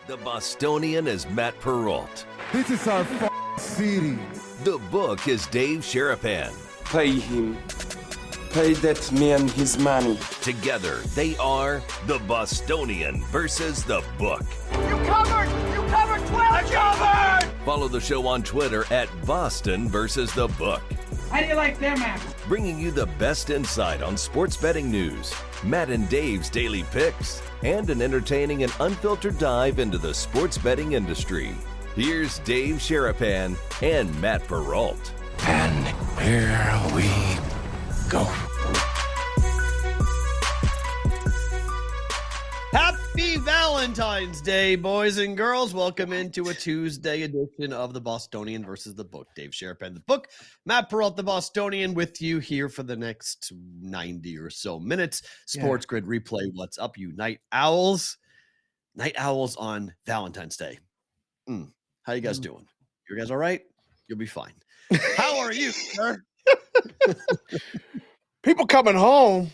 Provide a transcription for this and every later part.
The Bostonian is Matt Perrault. This is our city. The book is Dave Sharapan. Pay him. Pay that man his money. Together, they are the Bostonian versus the book. You covered 12. I covered. Follow the show on Twitter at Boston versus the book. How do you like them apples? Bringing you the best insight on sports betting news, Matt and Dave's daily picks, and an entertaining and unfiltered dive into the sports betting industry. Here's Dave Sharapan and Matt Perrault. And here we go. Happy Valentine's Day, boys and girls. Welcome into a Tuesday edition of the Bostonian versus the book. Dave Sharapan, the book. Matt Perrault, the Bostonian, with you here for the next 90 or so minutes. Sports Grid replay. What's up, you night owls? Night owls on Valentine's Day. How you guys doing? You guys all right? You'll be fine. How are you, sir? People coming home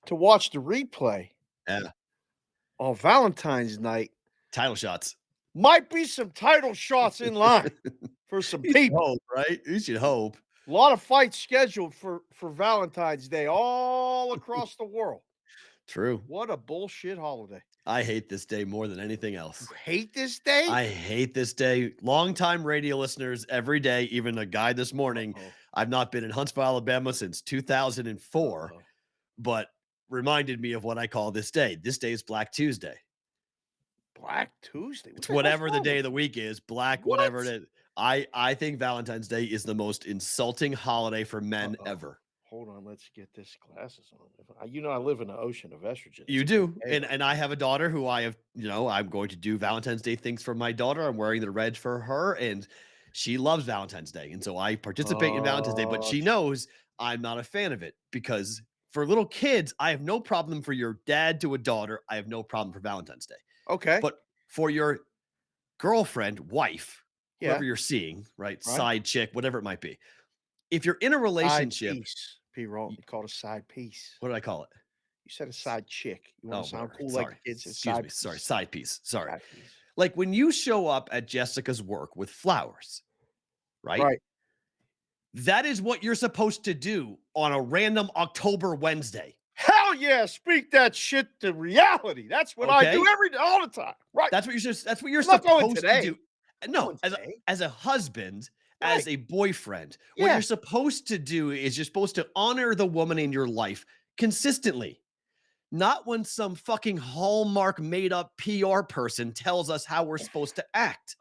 to watch the replay. Yeah. On Valentine's night, Title shots. might be some title shots in line for some people. Hope, right? You should hope. A lot of fights scheduled for Valentine's Day all across the world. True. What a bullshit holiday. I hate this day more than anything else. You hate this day? I hate this day. Longtime radio listeners every day, even a guy this morning. I've not been in Huntsville, Alabama since 2004, but reminded me of what I call this day. This day is Black Tuesday. Black Tuesday? It's whatever the day of the week is, black, whatever it is. I think Valentine's Day is the most insulting holiday for men ever. Hold on, let's get this glasses on. You know, I live in an ocean of estrogen. You do. And I have a daughter who I have, I'm going to do Valentine's Day things for my daughter. I'm wearing the red for her, and she loves Valentine's Day. And so I participate in Valentine's Day, but she knows I'm not a fan of it because for little kids, I have no problem for your dad to a daughter. I have no problem for Valentine's Day. Okay. But for your girlfriend, wife, whoever you're seeing, right? Side chick, whatever it might be. If you're in a relationship. Side piece, Perrault. You called a side piece. What did I call it? You said a side chick. You want to sound cool sorry. like the kids. Excuse me. Sorry. Side piece. Sorry. Side piece. Like when you show up at Jessica's work with flowers, right? Right. That is what you're supposed to do on a random October Wednesday. Hell yeah! Speak that shit to reality. That's what I do every day, all the time. Right. That's what you're supposed today. to do. No, as a husband, as a boyfriend, what you're supposed to do is you're supposed to honor the woman in your life consistently. Not when some fucking Hallmark made up PR person tells us how we're supposed to act.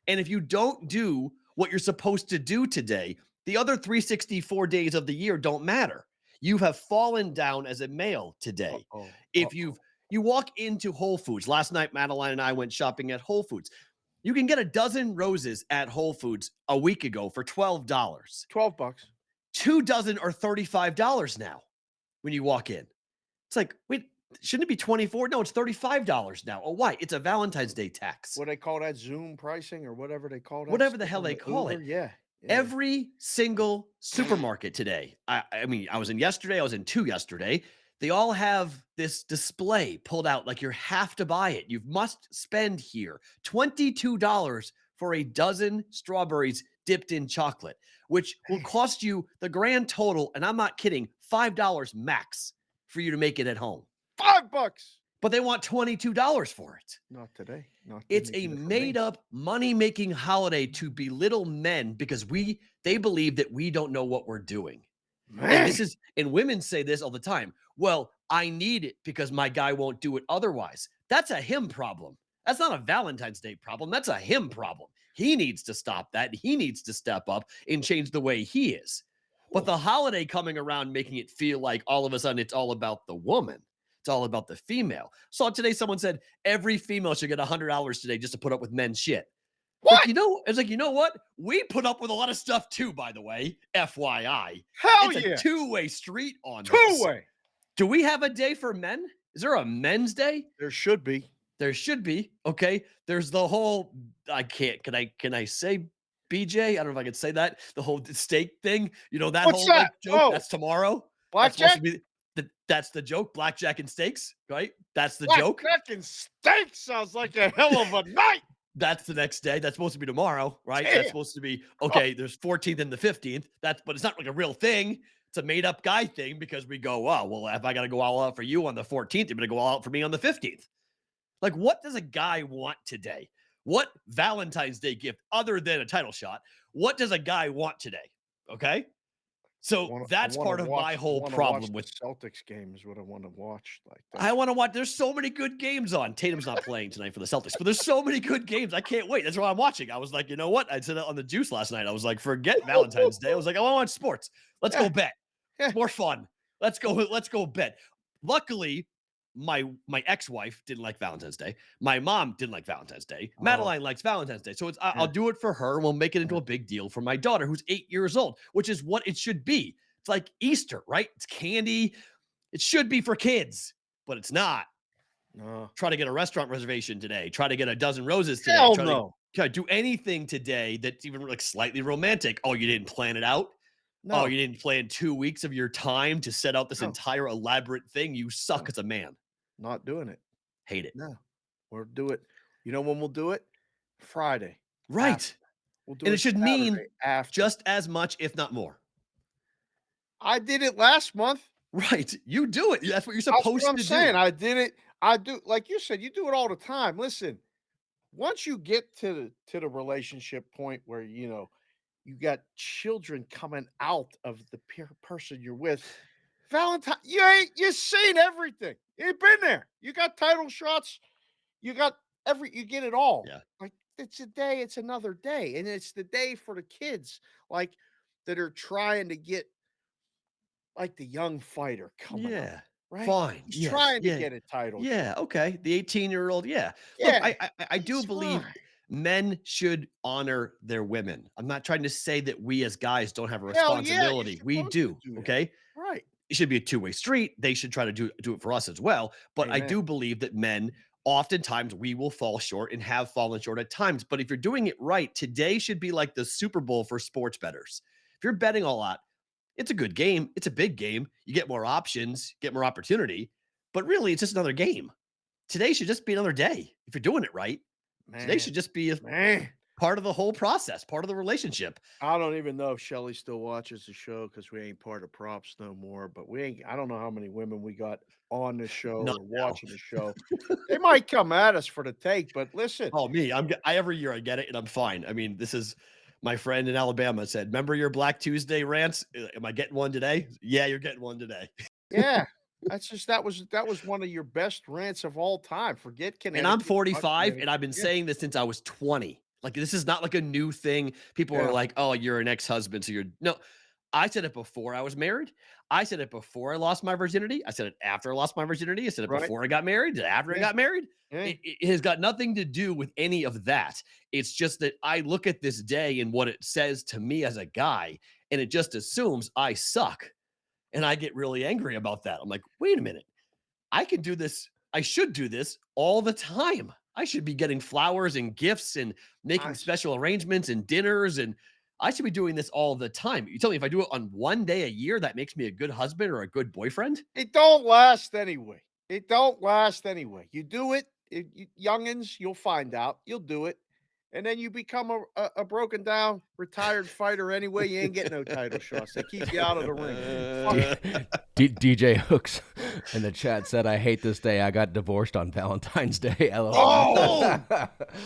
And if you don't do what you're supposed to do today, the other 364 days of the year don't matter. You have fallen down as a male today. If you walk into Whole Foods, last night, Madeline and I went shopping at Whole Foods. You can get a dozen roses at Whole Foods a week ago for $12. $12. 2 dozen are $35 now when you walk in. It's like, wait, shouldn't it be $24? No, it's $35 now. Oh, why? It's a Valentine's Day tax. What do they call that? Zoom pricing or whatever they call that? Whatever the hell they call it. Yeah. Every single supermarket today. I mean, I was in yesterday. I was in 2 yesterday. They all have this display pulled out like you have to buy it. You must spend here $22 for a dozen strawberries dipped in chocolate, which will cost you the grand total, and I'm not kidding, $5 max for you to make it at home. $5. But they want $22 for it. Not today. It's a made-up money-making holiday to belittle men because they believe that we don't know what we're doing. And women say this all the time. Well, I need it because my guy won't do it otherwise. That's a him problem. That's not a Valentine's Day problem. That's a him problem. He needs to stop that. He needs to step up and change the way he is. But the holiday coming around, making it feel like all of a sudden it's all about the woman. It's all about the female. So today someone said every female should get $100 today just to put up with men's shit. What? It's like, you know what? We put up with a lot of stuff too, by the way. FYI. It's a two-way street on this. Two-way. Do we have a day for men? Is there a men's day? There should be. There should be. Okay. There's the whole, can I say BJ? I don't know if I could say that. The whole steak thing. You know, that What's whole that? joke. That's tomorrow. Blackjack? That's the joke. Blackjack and steaks, right? That's the joke. Blackjack and steak sounds like a hell of a night. That's the next day. That's supposed to be tomorrow, right? Damn. That's supposed to be okay. There's 14th and the 15th. But it's not like a real thing. It's a made up guy thing because we go, oh, well, if I got to go all out for you on the 14th, you're going to go all out for me on the 15th. Like, what does a guy want today? What Valentine's Day gift, other than a title shot, what does a guy want today? Okay. So that's part of my whole problem with Celtics game is what I want to watch. Like that. I want to watch. There's so many good games on. Tatum's not playing tonight for the Celtics, but there's so many good games. I can't wait. That's why I'm watching. I was like, you know what? I said it on the juice last night. I was like, forget Valentine's Day. I was like, I want to watch sports. Let's go bet. It's more fun. Let's go bet. Luckily, my ex-wife didn't like Valentine's Day. My mom didn't like Valentine's Day. Madeline likes Valentine's Day. So I'll do it for her. We'll make it into a big deal for my daughter, who's 8 years old, which is what it should be. It's like Easter, right? It's candy. It should be for kids, but it's not. Try to get a restaurant reservation today. Try to get a dozen roses today. Hell try no. to do anything today that's even like slightly romantic. Oh, you didn't plan it out? No. Oh, you didn't plan 2 weeks of your time to set out this entire elaborate thing? You suck as a man. Not doing it. Hate it. No. We'll do it. You know when we'll do it? Friday. Right. We'll do and it should Saturday mean after. Just as much, if not more. I did it last month. Right. You do it. That's what you're supposed to do. Saying. I did it. I do, like you said, you do it all the time. Listen, once you get to the relationship point where, you know, you got children coming out of the person you're with, Valentine, you've seen everything. You've been there. You got title shots. You got you get it all. Yeah. Like, it's a day, it's another day. And it's the day for the kids, like, that are trying to get, like, the young fighter coming up, right? Fine. He's trying to get a title. Yeah. Okay. The 18-year-old. Yeah. Yeah. Look, I do believe men should honor their women. I'm not trying to say that we as guys don't have a responsibility. We do. Okay. Right. It should be a two-way street. They should try to do it for us as well. But I do believe that men, oftentimes we will fall short and have fallen short at times. But if you're doing it right, today should be like the Super Bowl for sports bettors. If you're betting a lot, it's a good game. It's a big game. You get more options, get more opportunity. But really, it's just another game. Today should just be another day. If you're doing it right, today should just be part of the whole process, part of the relationship. I don't even know if Shelly still watches the show because we ain't part of props no more. But I don't know how many women we got on the show or watching the show. They might come at us for the take, but listen. Oh, me. Every year I get it and I'm fine. I mean, this is my friend in Alabama said, remember your Black Tuesday rants? Am I getting one today? Yeah, you're getting one today. Yeah. That was one of your best rants of all time. Forget Connecticut. And I'm 45 and I've been saying this since I was 20. Like, this is not like a new thing. People are like, oh, you're an ex-husband. So no, I said it before I was married. I said it before I lost my virginity. I said it after I lost my virginity. I said it before I got married, after I got married. It has got nothing to do with any of that. It's just that I look at this day and what it says to me as a guy, and it just assumes I suck. And I get really angry about that. I'm like, wait a minute. I can do this. I should do this all the time. I should be getting flowers and gifts and making special arrangements and dinners. And I should be doing this all the time. You tell me if I do it on one day a year, that makes me a good husband or a good boyfriend? It don't last anyway. You do it, youngins, you'll find out. You'll do it. And then you become a broken down retired fighter anyway. You ain't getting no title shots. They keep you out of the ring. DJ Hooks in the chat said, I hate this day. I got divorced on Valentine's Day. LOL. Oh,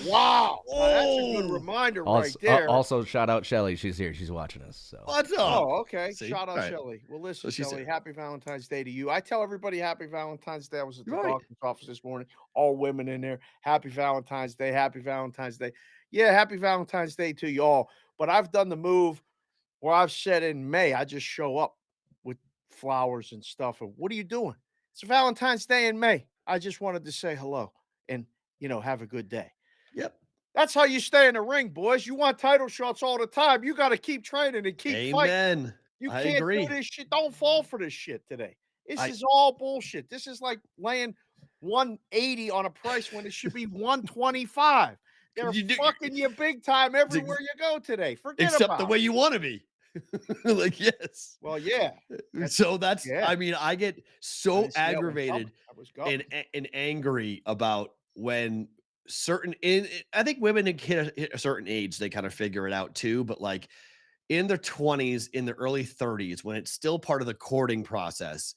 wow. Well, that's a good reminder right there. Also, shout out Shelly. She's here. She's watching us. So. What's up? Oh, okay. See? Shout out Shelly. Well, listen, Shelly, happy Valentine's Day to you. I tell everybody happy Valentine's Day. I was at the doctor's office this morning. All women in there. Happy Valentine's Day. Happy Valentine's Day. Yeah, happy Valentine's Day to y'all. But I've done the move where I've said in May, I just show up with flowers and stuff. And what are you doing? It's Valentine's Day in May. I just wanted to say hello and, have a good day. Yep. That's how you stay in the ring, boys. You want title shots all the time. You got to keep training and keep fighting. You can't do this shit. Don't fall for this shit today. This is all bullshit. This is like laying 180 on a price when it should be 125. They're fucking you big time everywhere you go today. Forget except about the way you want to be. Like, yes. Well, yeah. So that's, yeah. I mean, I get so see that one aggravated coming. and angry about when I think women hit a certain age, they kind of figure it out too. But like in their 20s, in their early 30s, when it's still part of the courting process,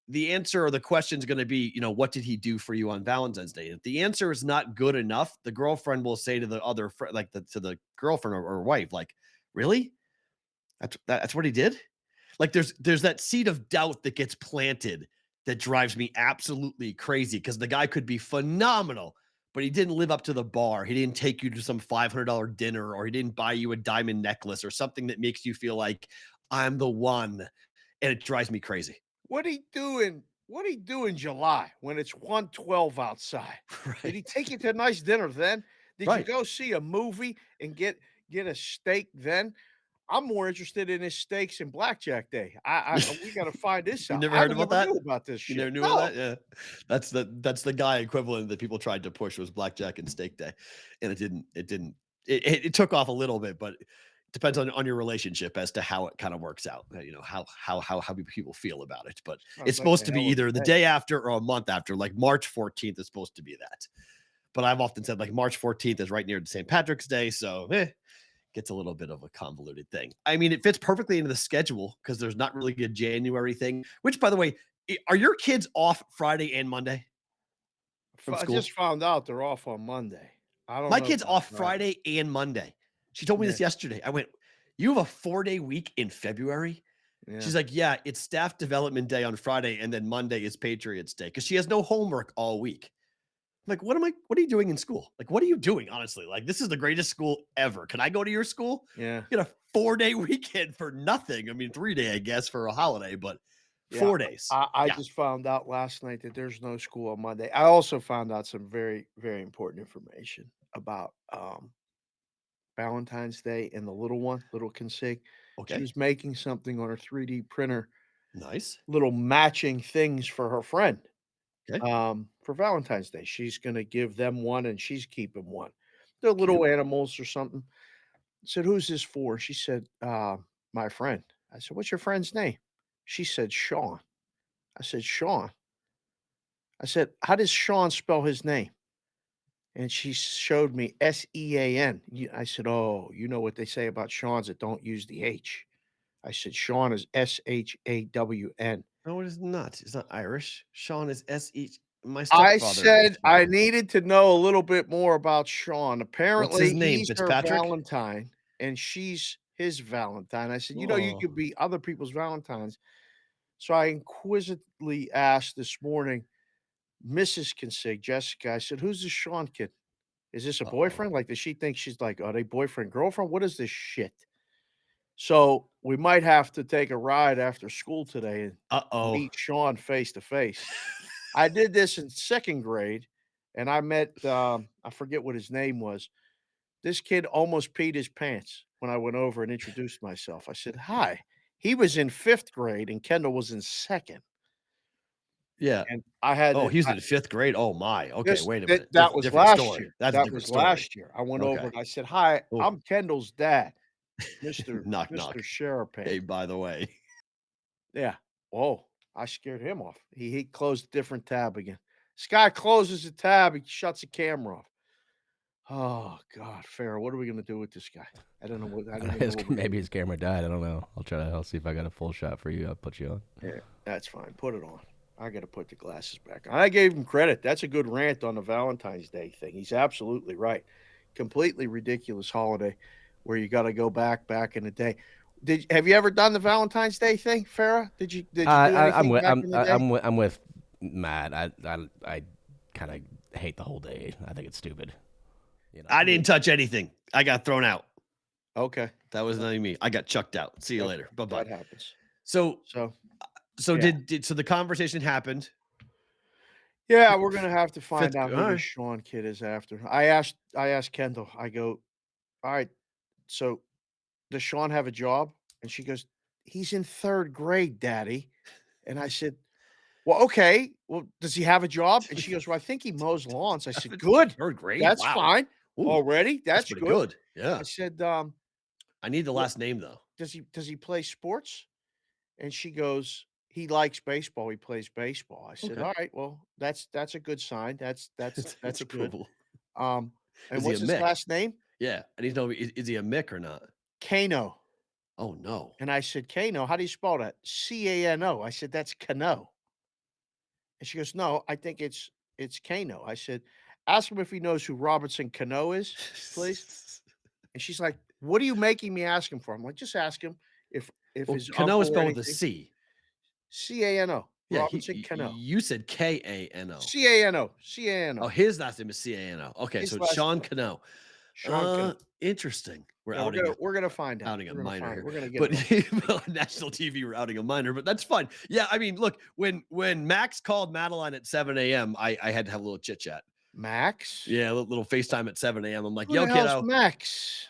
the answer or the question is going to be, what did he do for you on Valentine's Day? If the answer is not good enough, the girlfriend will say to the other friend, like to the girlfriend or wife, like, really? That's what he did? Like there's that seed of doubt that gets planted that drives me absolutely crazy because the guy could be phenomenal, but he didn't live up to the bar. He didn't take you to some $500 dinner, or he didn't buy you a diamond necklace or something that makes you feel like I'm the one. And it drives me crazy. What he doing? What he do in July when it's 112 outside? Right. Did he take you to a nice dinner then? Did you Right. go see a movie and get a steak then? I'm more interested in his steaks and Blackjack Day. We got to find this You out. never I heard about that? knew about this shit. You never knew No. about that? Yeah. That's the guy equivalent that people tried to push was Blackjack and Steak Day. And it took off a little bit, but it depends on your relationship as to how it kind of works out. How people feel about it. But it's supposed to be either the day after or a month after. Like March 14th is supposed to be that. But I've often said like March 14th is right near St. Patrick's Day. So gets a little bit of a convoluted thing. I mean, it fits perfectly into the schedule because there's not really a January thing, which, by the way, are your kids off Friday and Monday from school? I just found out they're off on Monday. I don't My know kid's about off Friday and Monday. She told me this yesterday. I went, you have a 4-day week in February? Yeah. She's like, yeah, it's staff development day on Friday, and then Monday is Patriots Day because she has no homework all week. Like, what are you doing in school? Like, what are you doing? Honestly, like, this is the greatest school ever. Can I go to your school? Yeah. Get a 4-day weekend for nothing. I mean, 3-day, I guess, for a holiday, but 4 days. I just found out last night that there's no school on Monday. I also found out some very, very important information about Valentine's Day and the little Consig. Okay. She was making something on her 3D printer. Nice. Little matching things for her friend. Okay. For Valentine's Day. She's gonna give them one and she's keeping one. They're little animals or something. I said, "Who's this for?" She said, my friend." I said, "What's your friend's name?" She said, "Sean." I said, "Sean." I said, "How does Sean spell his name?" And she showed me Sean. I said, "Oh, you know what they say about Sean's that don't use the H." I said, "Sean is Shawn." No, it is not. It's not Irish. Sean is S-E. My I stepfather. said I needed to know a little bit more about Sean. Apparently, what's his name? he's her Fitzpatrick? Valentine, and she's his Valentine. I said, you could be other people's Valentines. So I inquisitively asked this morning, Mrs. Consig, Jessica, I said, "Who's this Sean kid? Is this a boyfriend? Like, does she think she's like, are they boyfriend, girlfriend? What is this shit?" So we might have to take a ride after school today and meet Sean face to face. I did this in 2nd grade, and I met, I forget what his name was. This kid almost peed his pants when I went over and introduced myself. I said, "Hi." He was in 5th grade, and Kendall was in 2nd. Yeah. And I had he was in 5th grade. Oh my. Okay, wait a minute. That was different last story. year. That's That a different was story. last year. I went over and I said, "Hi, I'm Kendall's dad, Mr. Knock, knock. Sharapan." Hey, by the way. Yeah. Oh, I scared him off. He closed a different tab again. This guy closes the tab, he shuts the camera off. Oh God, Farrah, what are we gonna do with this guy? I don't know what. Maybe his camera died. I don't know. I'll see if I got a full shot for you. I'll put you on. Yeah, that's fine. Put it on. I got to put the glasses back on. I gave him credit. That's a good rant on the Valentine's Day thing. He's absolutely right. Completely ridiculous holiday where you got to go back in the day. Have you ever done the Valentine's Day thing, Farrah? Did you do anything back in the day? I'm with Matt. I kind of hate the whole day. I think it's stupid. I didn't touch anything. I got thrown out. Okay. That was not me. I got chucked out. See you later. Bye-bye. That happens. So yeah. so the conversation happened. Yeah, we're gonna have to find out who all right. this Sean kid is after. I asked Kendall, I go, "All right, so does Sean have a job?" And she goes, "He's in 3rd grade, Daddy." And I said, "Well, okay. Well, does he have a job?" And she goes, "Well, I think he mows lawns." I said, "Good. 3rd grade. That's Wow. fine. Ooh, Already. That's pretty good." Yeah. I said, I need the last name though. does he play sports? And she goes, he likes baseball. He plays baseball. I said, Okay. all right, well, that's a good sign. That's It's a good. approval. And Is he a what's his Mick? last name? Yeah, and he's no. Is he a Mick or not? Kano. Oh no. And I said, Kano, how do you spell that? Cano. I said, that's Cano. And she goes, no, I think it's Kano. I said, ask him if he knows who Robertson Cano is, please. And she's like, what are you making me ask him for? I'm like, just ask him if Well, his Cano is uncle or spelled with a anything. C. Cano. Yeah, Robinson Cano. you said Kano. Cano. Oh, his last name is Cano. Okay, His so it's last Sean name. Cano. Sean Cano. Interesting. Yeah, we're gonna find out. Outing a minor here. We're gonna get But it on national TV, we're outing a minor, but that's fine. Yeah, I mean, look, when Max called Madeline at 7 a.m., I had to have a little chit chat. Max? Yeah, a little FaceTime at 7 a.m. I'm like, Who yo, the hell's kiddo, Max?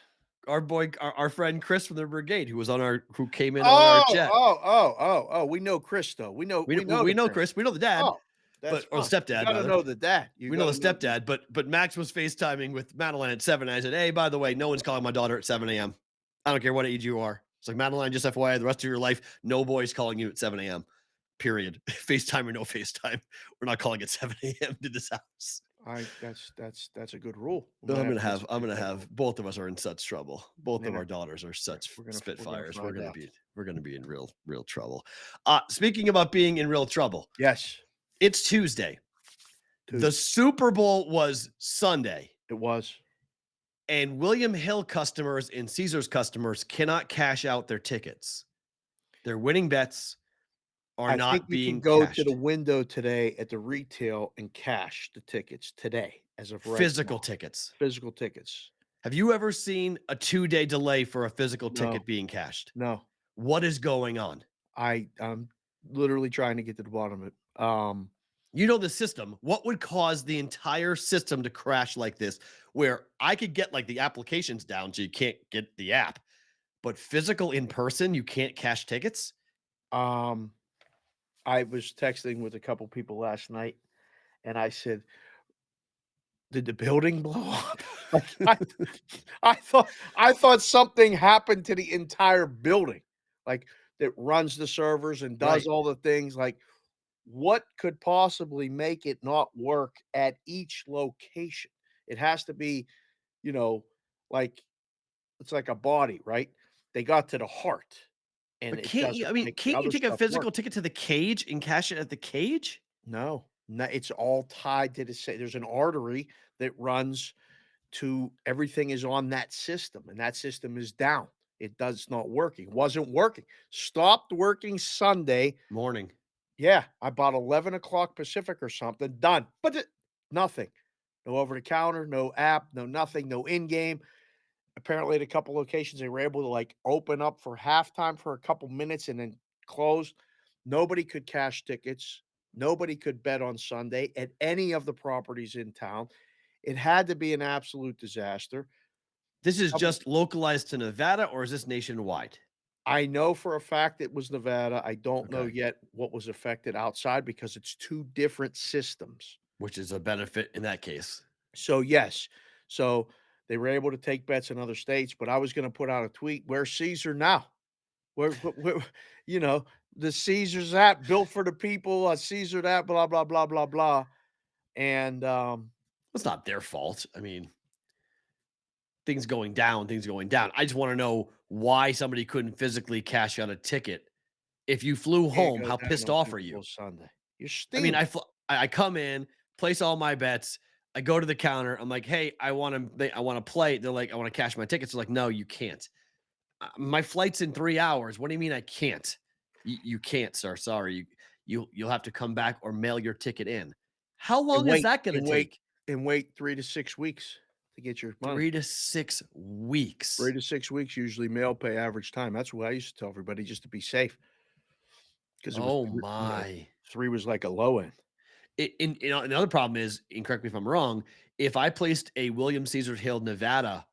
our boy, our friend Chris from the brigade, who came in on our chat. Oh. We know Chris though. We know Chris. We know the dad. Oh, that's or the fine. stepdad. You gotta rather. know the dad. We know the stepdad, but Max was FaceTiming with Madeline at 7. I said, hey, by the way, no one's calling my daughter at 7 a.m. I don't care what age you are. It's like, Madeline, just FYI, the rest of your life, no boy's calling you at 7 a.m. Period. FaceTime or no FaceTime. We're not calling at 7 a.m. to this house. That's a good rule. I'm gonna have both of us are in such trouble. Both of our daughters are such spitfires. We're gonna be in real trouble. Speaking about being in real trouble. Yes. It's Tuesday. The Super Bowl was Sunday. It was. And William Hill customers and Caesars customers cannot cash out their tickets. Their winning bets are not being go cashed. to the window today at the retail and cash the tickets today as of right Physical now. tickets. Physical tickets. Have you ever seen a 2-day delay for a physical ticket being cashed? No. What is going on? I'm literally trying to get to the bottom of it. You know the system. What would cause the entire system to crash like this, where I could get like the applications down so you can't get the app, but physical in person, you can't cash tickets? I was texting with a couple people last night, and I said, "Did the building blow up?" I thought something happened to the entire building, like that runs the servers and does all the things. Like, what could possibly make it not work at each location? It has to be, like it's like a body, right? They got to the heart. And but can't you take a physical ticket to the cage and cash it at the cage? No, it's all tied to there's an artery that runs to everything is on that system, and that system is down. It does not working. Wasn't working. Stopped working Sunday morning. Yeah, I bought 11 o'clock Pacific or something. Done. But nothing. No over the counter, no app, no nothing, no in game. Apparently, at a couple locations, they were able to like open up for halftime for a couple minutes and then close. Nobody could cash tickets. Nobody could bet on Sunday at any of the properties in town. It had to be an absolute disaster. This is just localized to Nevada, or is this nationwide? I know for a fact it was Nevada. I don't know yet what was affected outside because it's two different systems. Which is a benefit in that case. So, yes. So, they were able to take bets in other states, but I was going to put out a tweet. Where's Caesar now? Where the Caesar's at, built for the people, Caesar that, blah, blah, blah, blah, blah. And it's not their fault. I mean, things going down. I just want to know why somebody couldn't physically cash out a ticket. If you flew home, how pissed off are you? Sunday. You're steaming. I mean, I come in, place all my bets. I go to the counter. I'm like, hey, I want to play. They're like, I want to cash my tickets. They're like, no, you can't. My flight's in 3 hours. What do you mean I can't? You can't, sir. Sorry. You'll have to come back or mail your ticket in. How long is that going to take? And wait 3 to 6 weeks to get your money. 3 to 6 weeks. 3 to 6 weeks, usually mail pay average time. That's what I used to tell everybody, just to be safe. Because my, 3 was like a low end. Another problem is, and correct me if I'm wrong, if I placed a William Caesars Hill, Nevada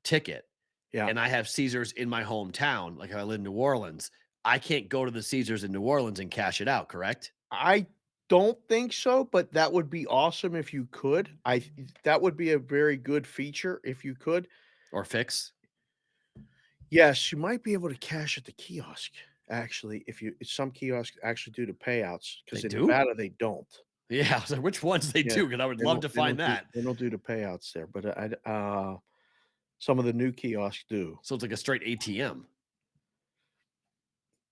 ticket, and I have Caesars in my hometown, like if I live in New Orleans, I can't go to the Caesars in New Orleans and cash it out, correct? I don't think so, but that would be awesome if you could. That would be a very good feature if you could. Or fix. Yes, you might be able to cash at the kiosk. Actually, if some kiosks actually do the payouts, They because in do? Nevada they don't. Yeah, so which ones they Yeah, do? Because I would love to find that. they don't do the payouts there, but some of the new kiosks do. So it's like a straight ATM.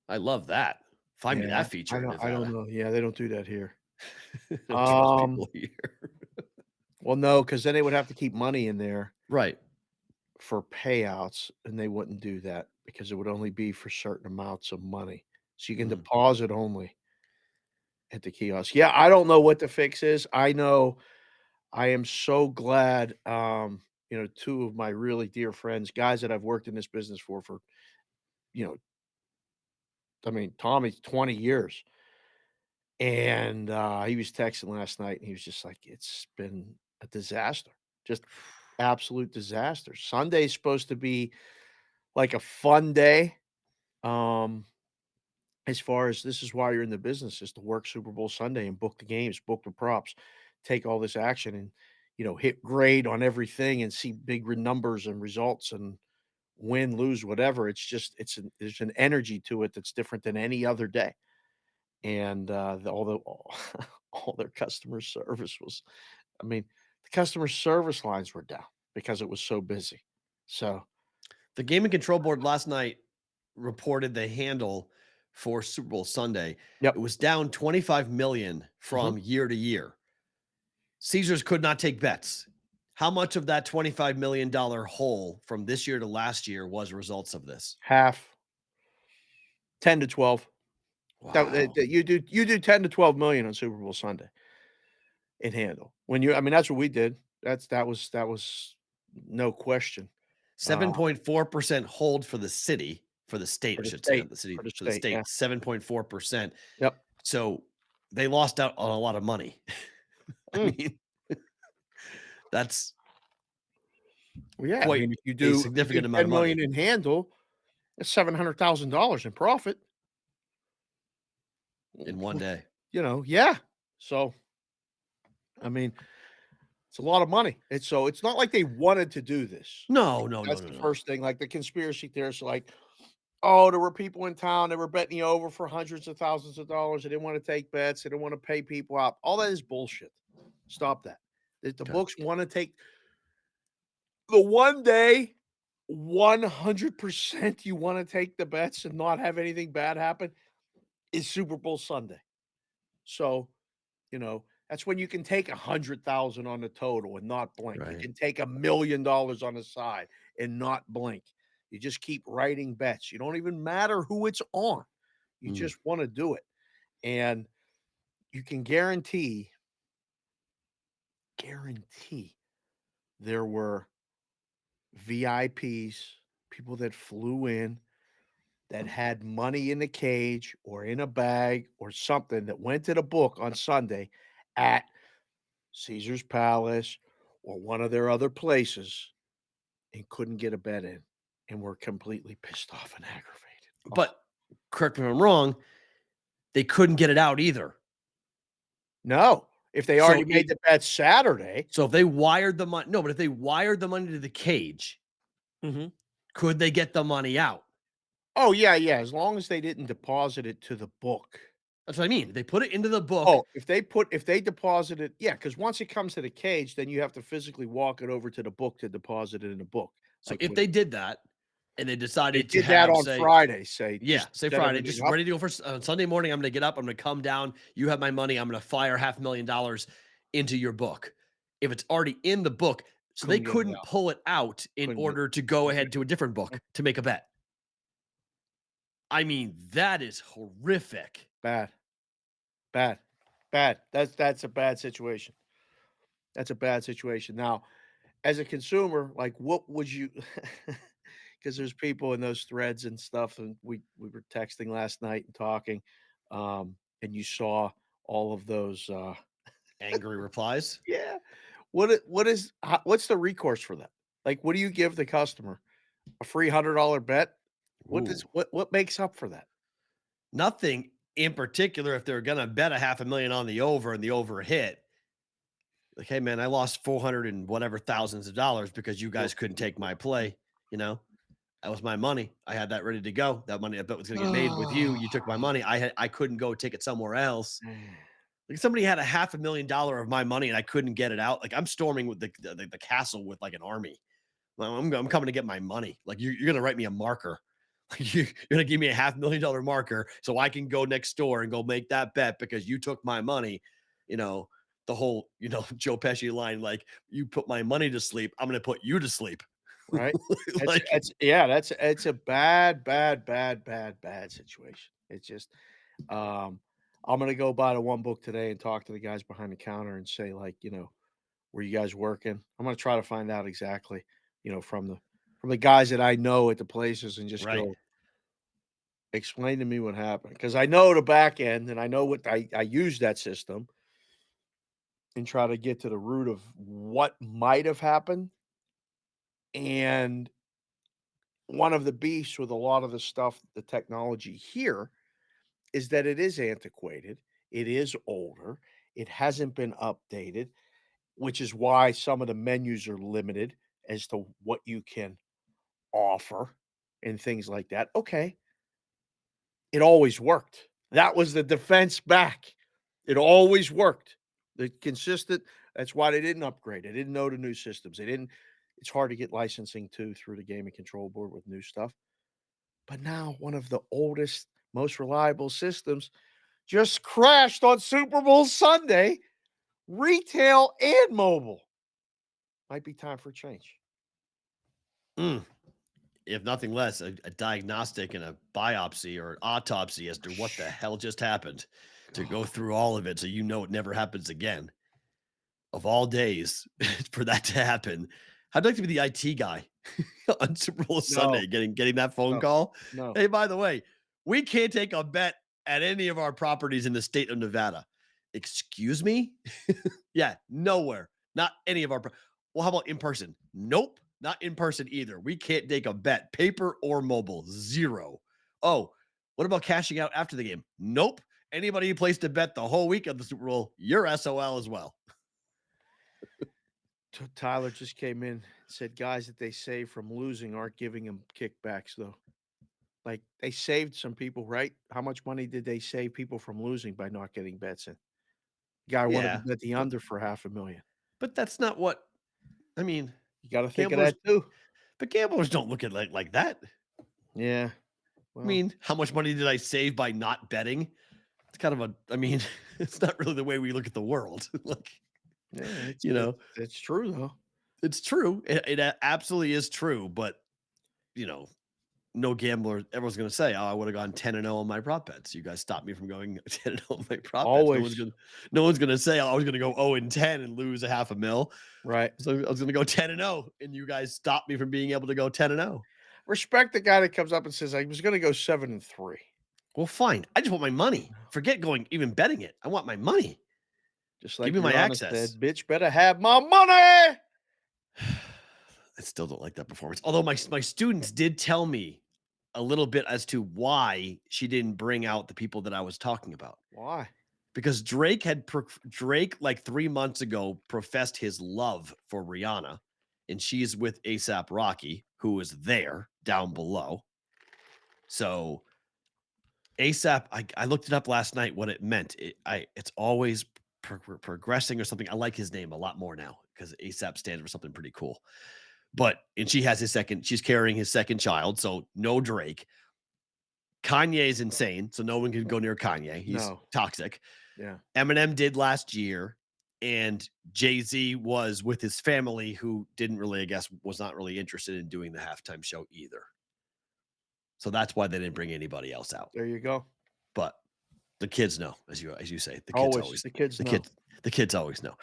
I love that. Find me Yeah, that feature in I don't Nevada. know. Yeah, they don't do that here. I don't trust people here. Well, no, because then they would have to keep money in there Right. for payouts, and they wouldn't do that because it would only be for certain amounts of money. So you can deposit only at the kiosk. Yeah, I don't know what the fix is. I know I am so glad, two of my really dear friends, guys that I've worked in this business for, you know, I mean, Tommy's 20 years. And he was texting last night and he was just like, it's been a disaster, just absolute disaster. Sunday's supposed to be like a fun day. Um, as far as this is why you're in the business is to work Super Bowl Sunday and book the games, book the props, take all this action and, hit grade on everything and see big numbers and results and win, lose, whatever. It's just, there's an energy to it that's different than any other day. And all their customer service was, I mean, the customer service lines were down because it was so busy. So The Game and Control Board last night reported the handle for Super Bowl Sunday. yep. It was down 25 million from year to year. Caesars could not take bets. How much of that $25 million hole from this year to last year was results of this? Half 10 to 12. Wow. You do 10 to 12 million on Super Bowl Sunday in handle. That's what we did. That was no question. 7.4% hold for the city, for the state, I should say, not the city, for the for the state, state, yeah. 7.4%. Yep. So they lost out on a lot of money. I mean, that's Yeah, quite if you a do significant amount 10 of money million in handle, that's $700,000 in profit. in one day. Yeah. So, it's a lot of money. It's not like they wanted to do this. No. That's the first thing. Like the conspiracy theorists are like, oh, there were people in town that were betting you over for hundreds of thousands of dollars. They didn't want to take bets. They didn't want to pay people out. All that is bullshit. Stop that. The books want to take the one day, 100% you want to take the bets and not have anything bad happen is Super Bowl Sunday. So, that's when you can take 100,000 on the total and not blink. You Right. can take $1 million on the side and not blink. You just keep writing bets. You don't even matter who it's on. You just want to do it. And you can guarantee there were VIPs, people that flew in that had money in the cage or in a bag or something that went to the book on Sunday at Caesar's Palace or one of their other places and couldn't get a bet in and were completely pissed off and aggravated. But correct me if I'm wrong, they couldn't get it out either. No, if they already made the bet Saturday. So if they wired the money, no, but if they wired the money to the cage, could they get the money out? Oh, yeah, as long as they didn't deposit it to the book. That's what I mean. They put it into the book. Oh, if they deposit it, yeah, because once it comes to the cage, then you have to physically walk it over to the book to deposit it in the book. So if they did that and they decided did to that have, on say, Friday, say Friday, just ready to go for Sunday morning, I'm going to get up, I'm going to come down, you have my money, I'm going to fire $500,000 into your book. If it's already in the book, so they couldn't pull it out in order to go ahead to a different book to make a bet. I mean, that is horrific. Bad. That's a bad situation. That's a bad situation. Now, as a consumer, like what would you because there's people in those threads and stuff, and we were texting last night and talking, and you saw all of those angry replies. Yeah. What's the recourse for that? Like, what do you give the customer? A free $100 bet? What makes up for that? Nothing in particular. If they're gonna bet $500,000 on the over and the over hit, like, hey man, I lost 400 and whatever thousands of dollars because you guys couldn't take my play. That was my money. I had that ready to go. That money I bet was going to get made with you. You took my money. I couldn't go take it somewhere else. Like somebody had $500,000 of my money and I couldn't get it out. Like I'm storming with the castle with like an army. Well, I'm coming to get my money. Like you're going to write me a marker. You're going to give me $500,000 marker so I can go next door and go make that bet because you took my money. You know, the whole, Joe Pesci line, like you put my money to sleep. I'm going to put you to sleep. Right. Like, it's a bad situation. It's just, I'm going to go buy the one book today and talk to the guys behind the counter and say like, were you guys working? I'm going to try to find out exactly, from the guys that I know at the places and just go explain to me what happened. Cause I know the back end and I know what I use that system and try to get to the root of what might have happened. And one of the beasts with a lot of the stuff, the technology here is that it is antiquated. It is older. It hasn't been updated, which is why some of the menus are limited as to what you can offer and things like that. Okay. It always worked. That was the defense back. It always worked. The consistent, that's why they didn't upgrade. They didn't know the new systems. It's hard to get licensing too through the gaming control board with new stuff. But now one of the oldest, most reliable systems just crashed on Super Bowl Sunday, retail and mobile. Might be time for a change. If nothing less, a diagnostic and a biopsy or an autopsy as to what the hell just happened to go through all of it so it never happens again. Of all days for that to happen, I'd like to be the IT guy on Super Bowl Sunday, getting that phone call. No. Hey, by the way, we can't take a bet at any of our properties in the state of Nevada. Excuse me? Yeah, nowhere. Not any of our. Well, how about in person? Nope, not in person either. We can't take a bet, paper or mobile. Zero. Oh, what about cashing out after the game? Nope. Anybody who placed a bet the whole week of the Super Bowl, you're SOL as well. Tyler just came in and said guys that they save from losing aren't giving them kickbacks though. Like they saved some people, right? How much money did they save people from losing by not getting bets in? Guy wanted to bet the under for $500,000. But that's not what you got to think of that too. But gamblers don't look at it like that. Yeah. Well, how much money did I save by not betting? It's kind of it's not really the way we look at the world. It's true though. It's true. It absolutely is true. But, no gambler, everyone's going to say, oh, I would have gone 10-0 on my prop bets. You guys stopped me from going 10-0 on my prop Always. bets. No one's going to say, oh, I was going to go 0-10 and lose $500,000. Right. So I was going to go 10-0 and you guys stopped me from being able to go 10-0. Respect the guy that comes up and says, I was going to go 7-3. Well, fine. I just want my money. Forget even betting it. I want my money. Just like give me my access. Said, bitch better have my money. I still don't like that performance. Although my students did tell me a little bit as to why she didn't bring out the people that I was talking about. Why? Because Drake like 3 months ago professed his love for Rihanna, and she's with A$AP Rocky, who is there down below. So A$AP, I looked it up last night what it meant. It's always progressing or something. I like his name a lot more now because A$AP stands for something pretty cool. And she has she's carrying his second child, so no Drake. Kanye is insane, so no one can go near Kanye. He's toxic. Yeah. Eminem did last year, and Jay-Z was with his family, who didn't really, was not really interested in doing the halftime show either. So that's why they didn't bring anybody else out. There you go. But the kids know, as you say, the kids always know.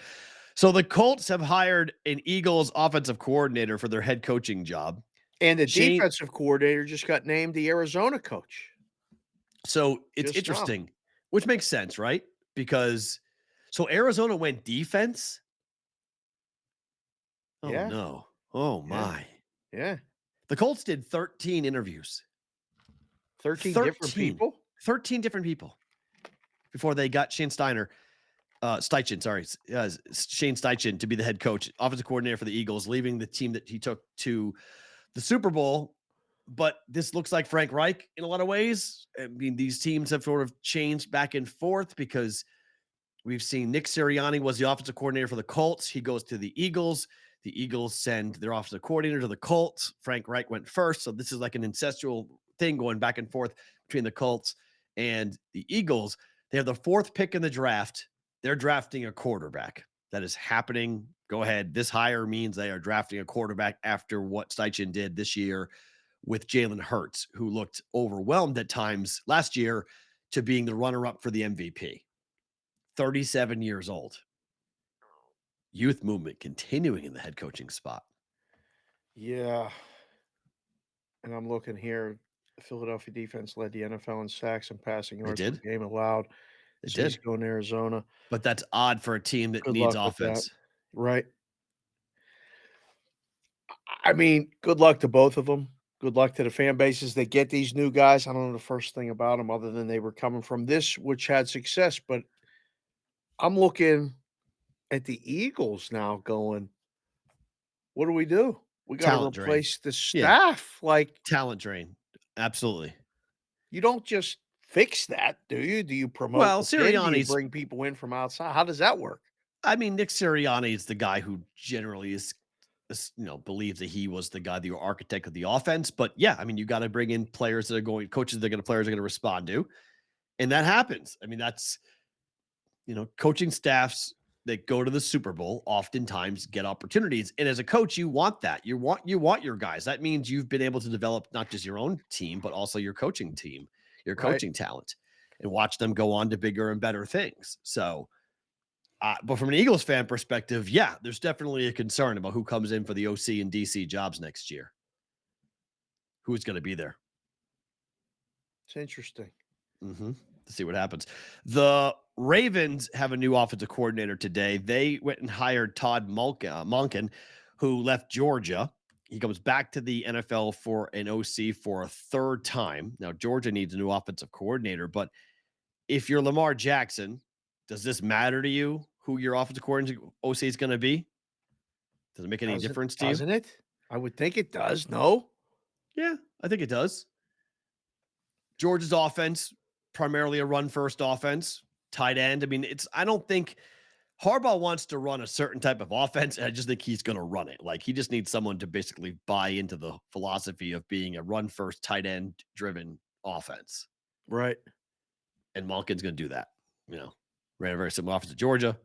So the Colts have hired an Eagles offensive coordinator for their head coaching job. And the defensive coordinator just got named the Arizona coach. So it's interesting, which makes sense, right? Because Arizona went defense. Oh, no. Oh, my. Yeah. The Colts did 13 interviews. 13 different people? 13 different people before they got Shane Steichen to be the head coach, offensive coordinator for the Eagles, leaving the team that he took to the Super Bowl But this looks like Frank Reich in a lot of ways. I mean, these teams have sort of changed back and forth because we've seen Nick Sirianni was the offensive coordinator for the Colts. He goes to the Eagles. The Eagles send their offensive coordinator to the Colts. Frank Reich went first. So this is like an incestual thing going back and forth between the Colts and the Eagles. They have the 4th pick in the draft. They're drafting a quarterback. That is happening. Go ahead. This hire means they are drafting a quarterback after what Steichen did this year with Jalen Hurts, who looked overwhelmed at times last year to being the runner-up for the MVP. 37 years old. Youth movement continuing in the head coaching spot. Yeah. And I'm looking here. The Philadelphia defense led the NFL in sacks and passing yards per game allowed. They So he's did. going to Arizona. But that's odd for a team that Good needs luck with that. offense. Right. I mean, good luck to both of them. Good luck to the fan bases that get these new guys. I don't know the first thing about them other than they were coming from this, which had success. But I'm looking at the Eagles now going, what do? We got to Talent drain. replace the staff. Like talent drain. Absolutely. You don't just fix that, do you? Do you promote? Well, Do you Sirianni's bring people in from outside? How does that work? I mean, Nick Sirianni is the guy who generally is, believes that he was the guy, the architect of the offense. But yeah, I mean, you got to bring in players that are going, coaches that are going to, players are going to respond to, and that happens. I mean, that's, coaching staffs that go to the Super Bowl oftentimes get opportunities, and as a coach, you want that. You want your guys. That means you've been able to develop not just your own team, but also your coaching team, your coaching talent, and watch them go on to bigger and better things. So. But from an Eagles fan perspective, yeah, there's definitely a concern about who comes in for the OC and DC jobs next year. Who's going to be there? It's interesting. To see what happens. The Ravens have a new offensive coordinator today. They went and hired Todd Monken, who left Georgia. He comes back to the NFL for an OC for a 3rd time. Now, Georgia needs a new offensive coordinator, but if you're Lamar Jackson, does this matter to you who your offensive coordinator OC is going to be? Does it make any difference to you? Doesn't it? I would think it does. No? Yeah, I think it does. Georgia's offense, primarily a run-first offense, tight end. I mean, I don't think Harbaugh wants to run a certain type of offense, and I just think he's going to run it. Like, he just needs someone to basically buy into the philosophy of being a run-first, tight end-driven offense. Right. And Monken's going to do that, Ran a very similar offense to Georgia.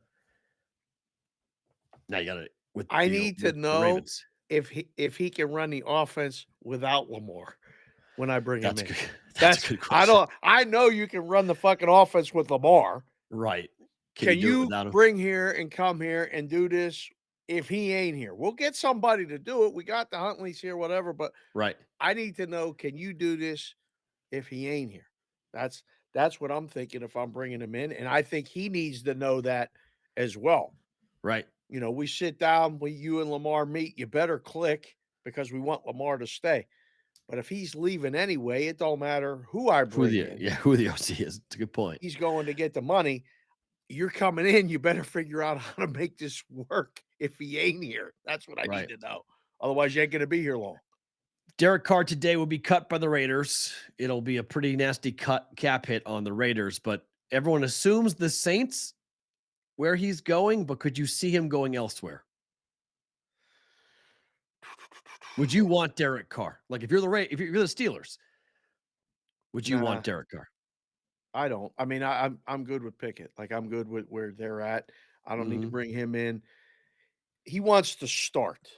Now you got it. I need to know if he can run the offense without Lamar when I bring him in. That's a good question. I know you can run the fucking offense with Lamar. Right. Can you bring here and come here and do this if he ain't here? We'll get somebody to do it. We got the Huntleys here, whatever. But I need to know, can you do this if he ain't here? That's what I'm thinking if I'm bringing him in. And I think he needs to know that as well. Right. We sit down, you and Lamar meet, you better click because we want Lamar to stay. But if he's leaving anyway, it don't matter who I bring in. Yeah, who the OC is. It's a good point. He's going to get the money. You're coming in, you better figure out how to make this work if he ain't here. That's what I need to know. Otherwise, you ain't going to be here long. Derek Carr today will be cut by the Raiders. It'll be a pretty nasty cap hit on the Raiders, but everyone assumes the Saints where he's going, but could you see him going elsewhere? Would you want Derek Carr? Like if you're the Steelers, would you want Derek Carr? I don't. I mean, I'm good with Pickett. Like I'm good with where they're at. I don't need to bring him in. He wants to start.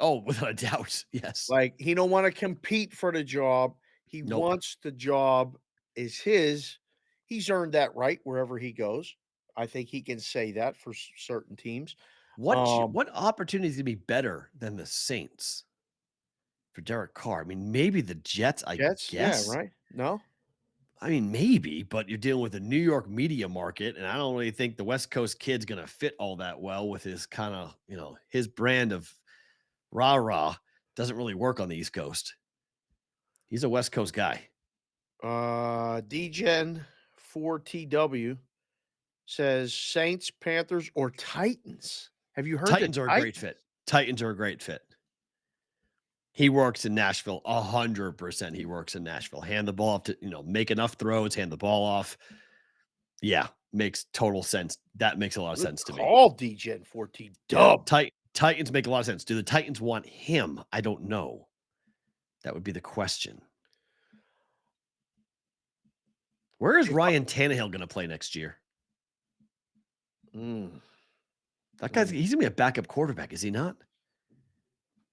Oh, without a doubt. Yes. Like he don't want to compete for the job. He wants the job is his. He's earned that right wherever he goes. I think he can say that for certain teams. What opportunity is going to be better than the Saints for Derek Carr? I mean, maybe the Jets, I guess. Yeah, right? No? I mean, maybe, but you're dealing with the New York media market, and I don't really think the West Coast kid's going to fit all that well with his kind of, his brand of rah-rah doesn't really work on the East Coast. He's a West Coast guy. DGen 4TW says Saints, Panthers, or Titans. Have you heard Titans are a great fit. Titans are a great fit. He works in Nashville 100%. He works in Nashville. Hand the ball off to, make enough throws, hand the ball off. Yeah, makes total sense. That makes a lot of sense to me. Call DGen 14 dub. Titans make a lot of sense. Do the Titans want him? I don't know. That would be the question. Where is Ryan Tannehill going to play next year? That guy's he's going to be a backup quarterback, is he not?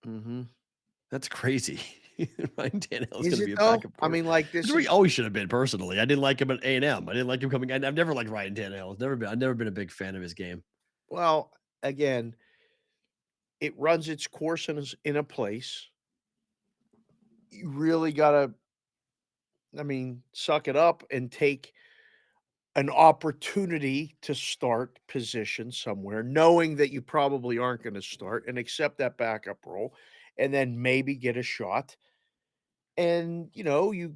Mm-hmm. That's crazy. Ryan Tannehill is going to be a though? backup quarterback. I mean, like this. Where he always should have been personally. I didn't like him at A&M. I didn't like him coming. I've never liked Ryan Tannehill. I've never been a big fan of his game. Well, again, it runs its course in a place. You really got to, suck it up and take an opportunity to start position somewhere, knowing that you probably aren't going to start, and accept that backup role, and then maybe get a shot. And, you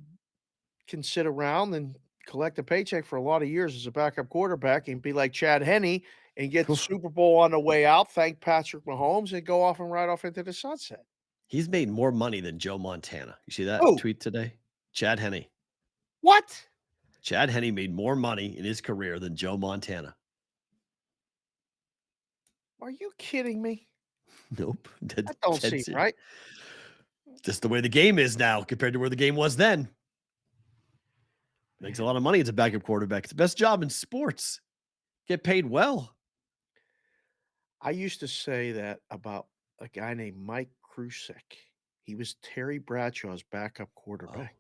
can sit around and collect a paycheck for a lot of years as a backup quarterback and be like Chad Henne and get the Super Bowl on the way out, thank Patrick Mahomes, and go off and ride off into the sunset. He's made more money than Joe Montana. You see that tweet today? Chad Henne. What? Chad Henne made more money in his career than Joe Montana. Are you kidding me? Nope. That don't seem right. Just the way the game is now compared to where the game was then. Makes a lot of money as a backup quarterback. It's the best job in sports. Get paid well. I used to say that about a guy named Mike Krusek. He was Terry Bradshaw's backup quarterback.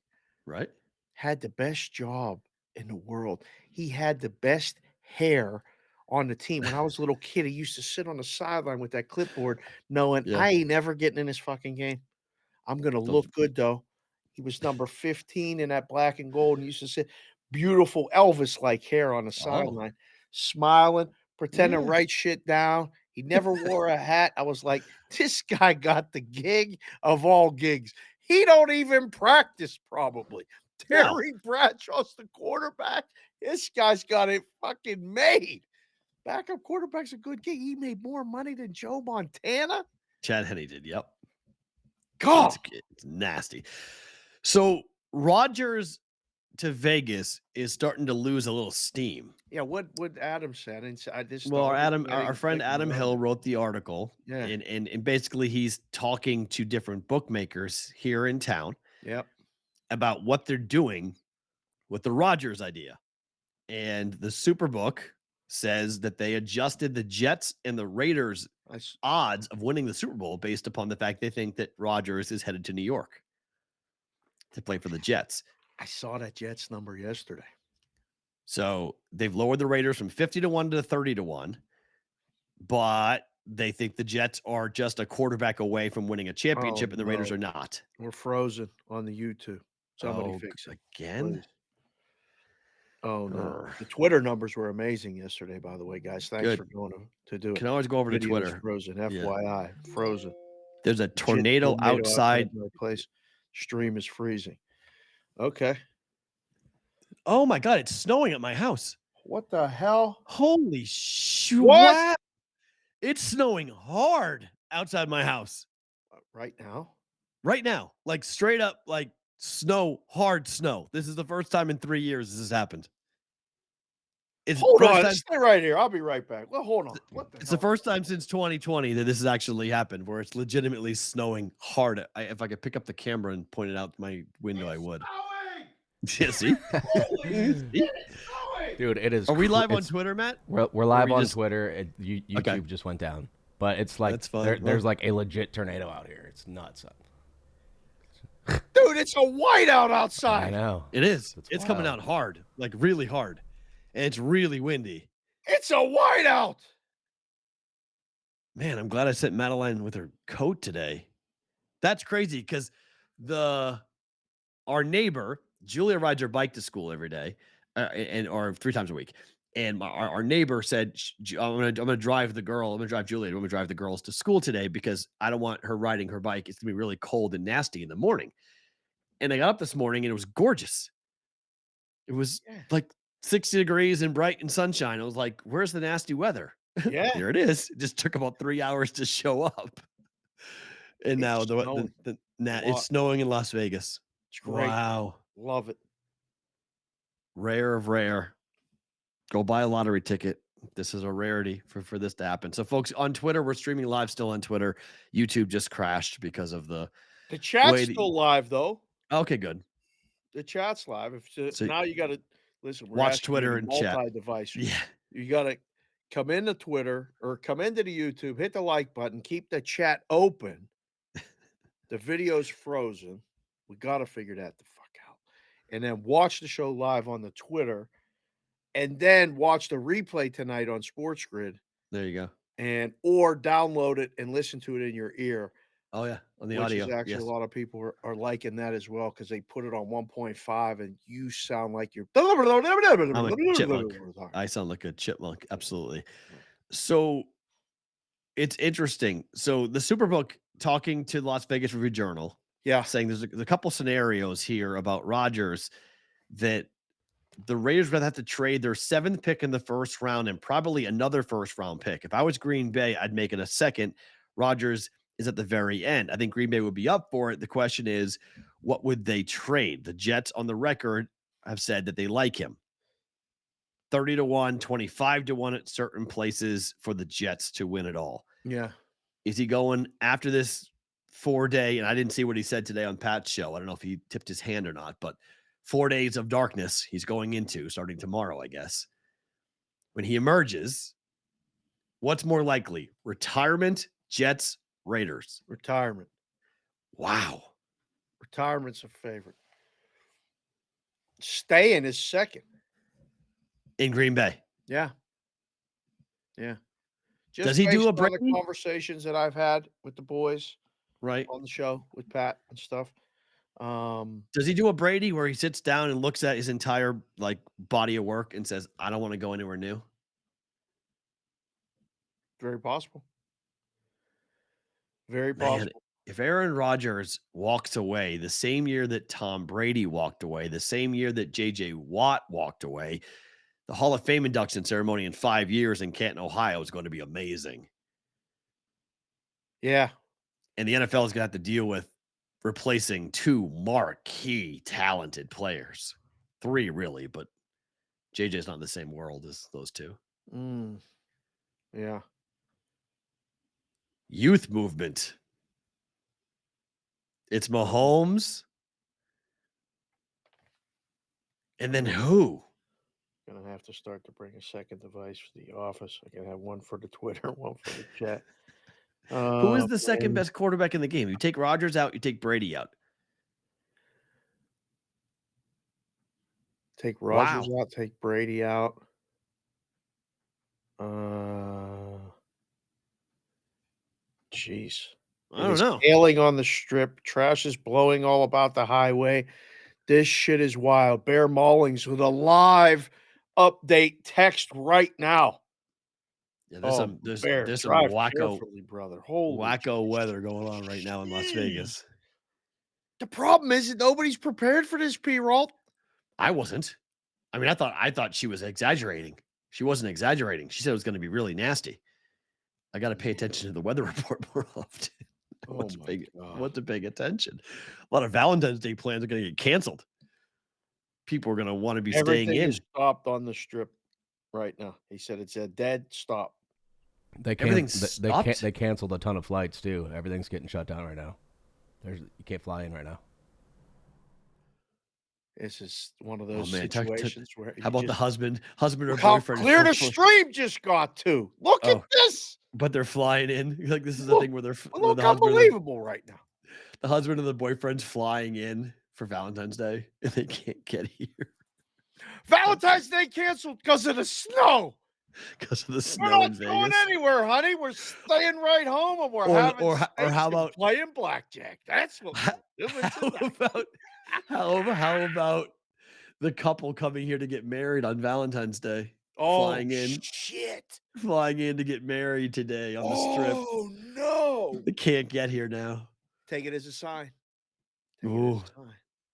Right. Had the best job in the world. He had the best hair on the team. When I was a little kid, he used to sit on the sideline with that clipboard knowing I ain't never getting in this fucking game. I'm going to look good, though. He was number 15 in that black and gold and used to sit beautiful Elvis-like hair on the sideline, smiling, pretending to write shit down. He never wore a hat. I was like, this guy got the gig of all gigs. He don't even practice, probably. Terry Bradshaw's the quarterback. This guy's got it fucking made. Backup quarterback's a good gig. He made more money than Joe Montana. Chad Henne did. Yep. God, it's nasty. So Rodgers to Vegas is starting to lose a little steam. Yeah, what Adam said. Our friend Adam Hill wrote the article. Yeah. And basically he's talking to different bookmakers here in town. Yep. About what they're doing with the Rodgers idea. And the Superbook says that they adjusted the Jets and the Raiders odds of winning the Super Bowl based upon the fact they think that Rodgers is headed to New York to play for the Jets. I saw that Jets number yesterday. So they've lowered the Raiders from 50-1 to 30-1, but they think the Jets are just a quarterback away from winning a championship and the Raiders are not. We're frozen on the YouTube. Somebody fix it. Again? Please. Oh, no. The Twitter numbers were amazing yesterday, by the way, guys. Thanks for going to do it. Can always go over to Twitter. Frozen, FYI. Frozen. There's a tornado outside my place. Stream is freezing. Okay. Oh, my God. It's snowing at my house. What the hell? Holy shit. What? It's snowing hard outside my house. Right now? Right now. Like straight up, like snow, hard snow. This is the first time in 3 years this has happened. Hold on. Stay right here. I'll be right back. Well, hold on. It's the first time since 2020 that this has actually happened where it's legitimately snowing hard. If I could pick up the camera and point it out my window, I would. Yeah, see? Dude, it is. Are we live on Twitter, Matt? We're live on Twitter. YouTube just went down. But it's like there's like a legit tornado out here. It's nuts. Dude, it's a whiteout outside. I know. It is. It's coming out hard, like really hard. And it's really windy. It's a whiteout. Man, I'm glad I sent Madeline with her coat today. That's crazy because our neighbor, Julia, rides her bike to school every day, or 3 times a week. And our neighbor said, I'm gonna drive the girl. I'm gonna drive Julia. I'm gonna drive the girls to school today because I don't want her riding her bike. It's gonna be really cold and nasty in the morning. And I got up this morning and it was gorgeous. It was like 60 degrees and bright and sunshine. I was like, where's the nasty weather? Yeah. There it is. It just took about 3 hours to show up. And now the It's snowing in Las Vegas. It's great. Wow. Love it. Rare of rare. Go buy a lottery ticket. This is a rarity for this to happen. So, folks, on Twitter, we're streaming live still on Twitter. YouTube just crashed because of the chat's still live, though. Okay, good. The chat's live. So now you got to listen. We're watch Twitter and multi-device. Yeah, you got to come into Twitter or come into the YouTube. Hit the like button. Keep the chat open. The video's frozen. We got to figure that the fuck out. And then watch the show live on the Twitter. And then watch the replay tonight on Sports Grid. There you go. Or download it and listen to it in your ear. Oh, yeah. On the which audio. Is actually, a lot of people are liking that as well because they put it on 1.5 and you sound like you're. I'm a chipmunk. I sound like a chipmunk. Absolutely. So it's interesting. So the Superbook talking to the Las Vegas Review Journal. Yeah. Saying there's a couple scenarios here about Rodgers that the Raiders would have to trade their 7th pick in the first round and probably another first-round pick. If I was Green Bay, I'd make it a second. Rodgers is at the very end. I think Green Bay would be up for it. The question is, what would they trade? The Jets on the record have said that they like him. 30-1, 25-1 at certain places for the Jets to win it all. Yeah. Is he going after this 4-day? And I didn't see what he said today on Pat's show. I don't know if he tipped his hand or not, but 4 days of darkness he's going into starting tomorrow, I guess. When he emerges, what's more likely? Retirement, Jets, Raiders. Retirement. Wow. Retirement's a favorite. Staying is second. In Green Bay. Yeah. Yeah. Just does he do a break? The conversations that I've had with the boys right on the show with Pat and stuff. Does he do a Brady where he sits down and looks at his entire body of work and says, I don't want to go anywhere new? Very possible. Very possible. Man, if Aaron Rodgers walks away the same year that Tom Brady walked away, the same year that J.J. Watt walked away, the Hall of Fame induction ceremony in 5 years in Canton, Ohio is going to be amazing. Yeah. And the NFL is going to have to deal with replacing 2 marquee talented players. 3 really, but JJ's not in the same world as those 2. Yeah. Youth movement. It's Mahomes. And then who? Gonna have to start to bring a second device for the office. I can have one for the Twitter, one for the chat. Who is the second best quarterback in the game? You take Rodgers out, you take Brady out. Take Rodgers out, take Brady out. Jeez. I don't know. Hailing on the strip. Trash is blowing all about the highway. This shit is wild. Bear Maulings with a live update text right now. Yeah, there's some wacko, brother. Holy wacko weather going on right now in Las Vegas. The problem is that nobody's prepared for this, Perrault. I wasn't. I mean, I thought she was exaggerating. She wasn't exaggerating. She said it was going to be really nasty. I got to pay attention to the weather report more often. What to pay attention? A lot of Valentine's Day plans are going to get canceled. People are going to want to be staying in. Stopped on the strip right now. He said it's a dead stop. They canceled a ton of flights too. Everything's getting shut down right now. You can't fly in right now. This is one of those situations where. How about the husband or boyfriend? How clear the stream just got to. Look at this. But they're flying in. Like this is the thing where they're look unbelievable right now. The husband and the boyfriend's flying in for Valentine's Day, and they can't get here. Valentine's Day canceled because of the snow. Because of the snow. We're not going anywhere, honey. We're staying right home, and we're how about playing blackjack? That's what we're doing. How about the couple coming here to get married on Valentine's Day? Flying in to get married today on the strip. Oh no! They can't get here now. Take it as a sign.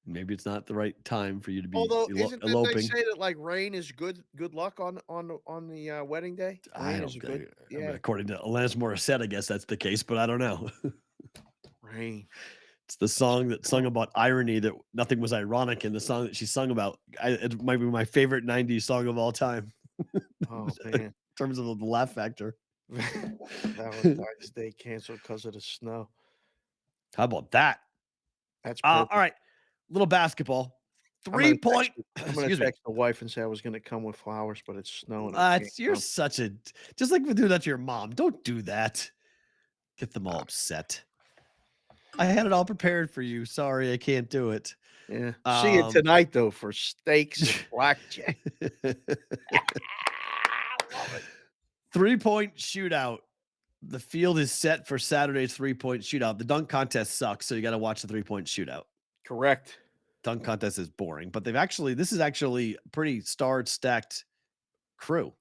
Maybe it's not the right time for you to be isn't eloping. They say that rain is good luck on the wedding day? Rain is good. Yeah. According to Alanis Morissette, I guess that's the case, but I don't know. Rain. It's the song that sung about irony, that nothing was ironic in the song that she sung about. It might be my favorite 90s song of all time. Oh, man. In terms of the laugh factor. Valentine's Day canceled because of the snow. How about that? That's perfect. All right. Little basketball. 3-point. I'm going to text the wife and say I was going to come with flowers, but it's snowing. You're such a, just like we do that to your mom. Don't do that. Get them all upset. I had it all prepared for you. Sorry, I can't do it. Yeah. See you tonight, though, for steaks and blackjack. 3-point shootout. The field is set for Saturday's 3-point shootout. The dunk contest sucks, so you got to watch the 3-point shootout. Correct. Dunk contest is boring, but this is actually a pretty stacked crew.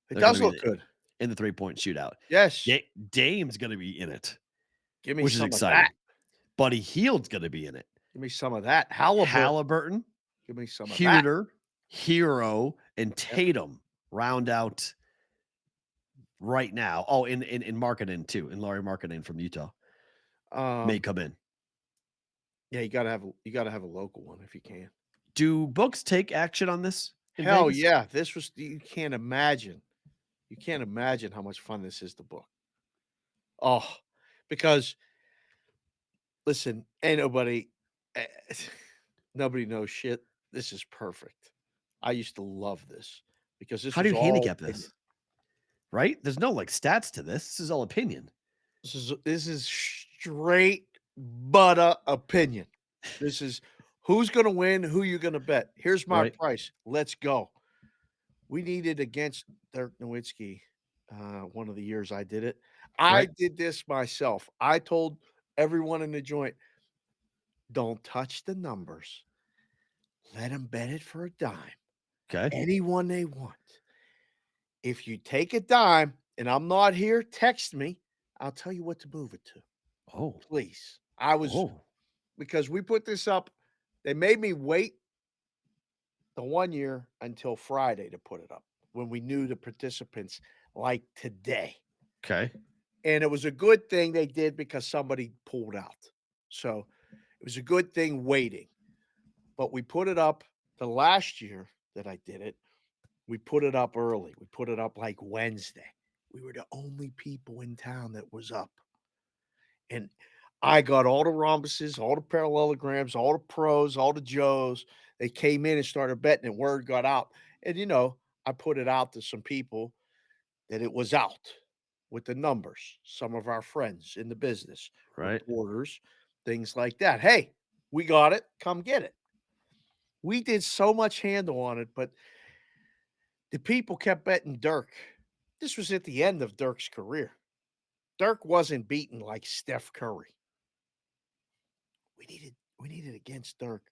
It does look good in the 3-point shootout. Yes. Dame's going to be in it. Give me which some is exciting. Of that. Buddy Hield's going to be in it. Give me some of that. Halliburton. Give me some of that. Hero, and Tatum round out right now. Oh, in Markkanen too, and Laurie Markkanen from Utah may come in. Yeah, you gotta have a local one if you can. Do books take action on this? Hell yeah! This was, you can't imagine. You can't imagine how much fun this is to book. Oh, because listen, ain't nobody knows shit. This is perfect. I used to love this because this. How do you handicap this? Right? There's no like stats to this. This is all opinion. This is straight butter opinion. This is who's going to win, who you're going to bet. Here's my price. Let's go. We needed against Dirk Nowitzki one of the years I did it. I did this myself. I told everyone in the joint, don't touch the numbers. Let them bet it for a dime. Okay. Anyone they want. If you take a dime and I'm not here, text me. I'll tell you what to move it to. Oh, please. Because we put this up. They made me wait the 1 year until Friday to put it up when we knew the participants like today. Okay. And it was a good thing they did because somebody pulled out. So it was a good thing waiting. But we put it up the last year that I did it. We put it up early. We put it up like Wednesday. We were the only people in town that was up. And I got all the rhombuses, all the parallelograms, all the pros, all the Joes. They came in and started betting, and word got out. And, I put it out to some people that it was out with the numbers, some of our friends in the business, reporters, things like that. Hey, we got it. Come get it. We did so much handle on it, but the people kept betting Dirk. This was at the end of Dirk's career. Dirk wasn't beaten like Steph Curry. We needed against Dirk.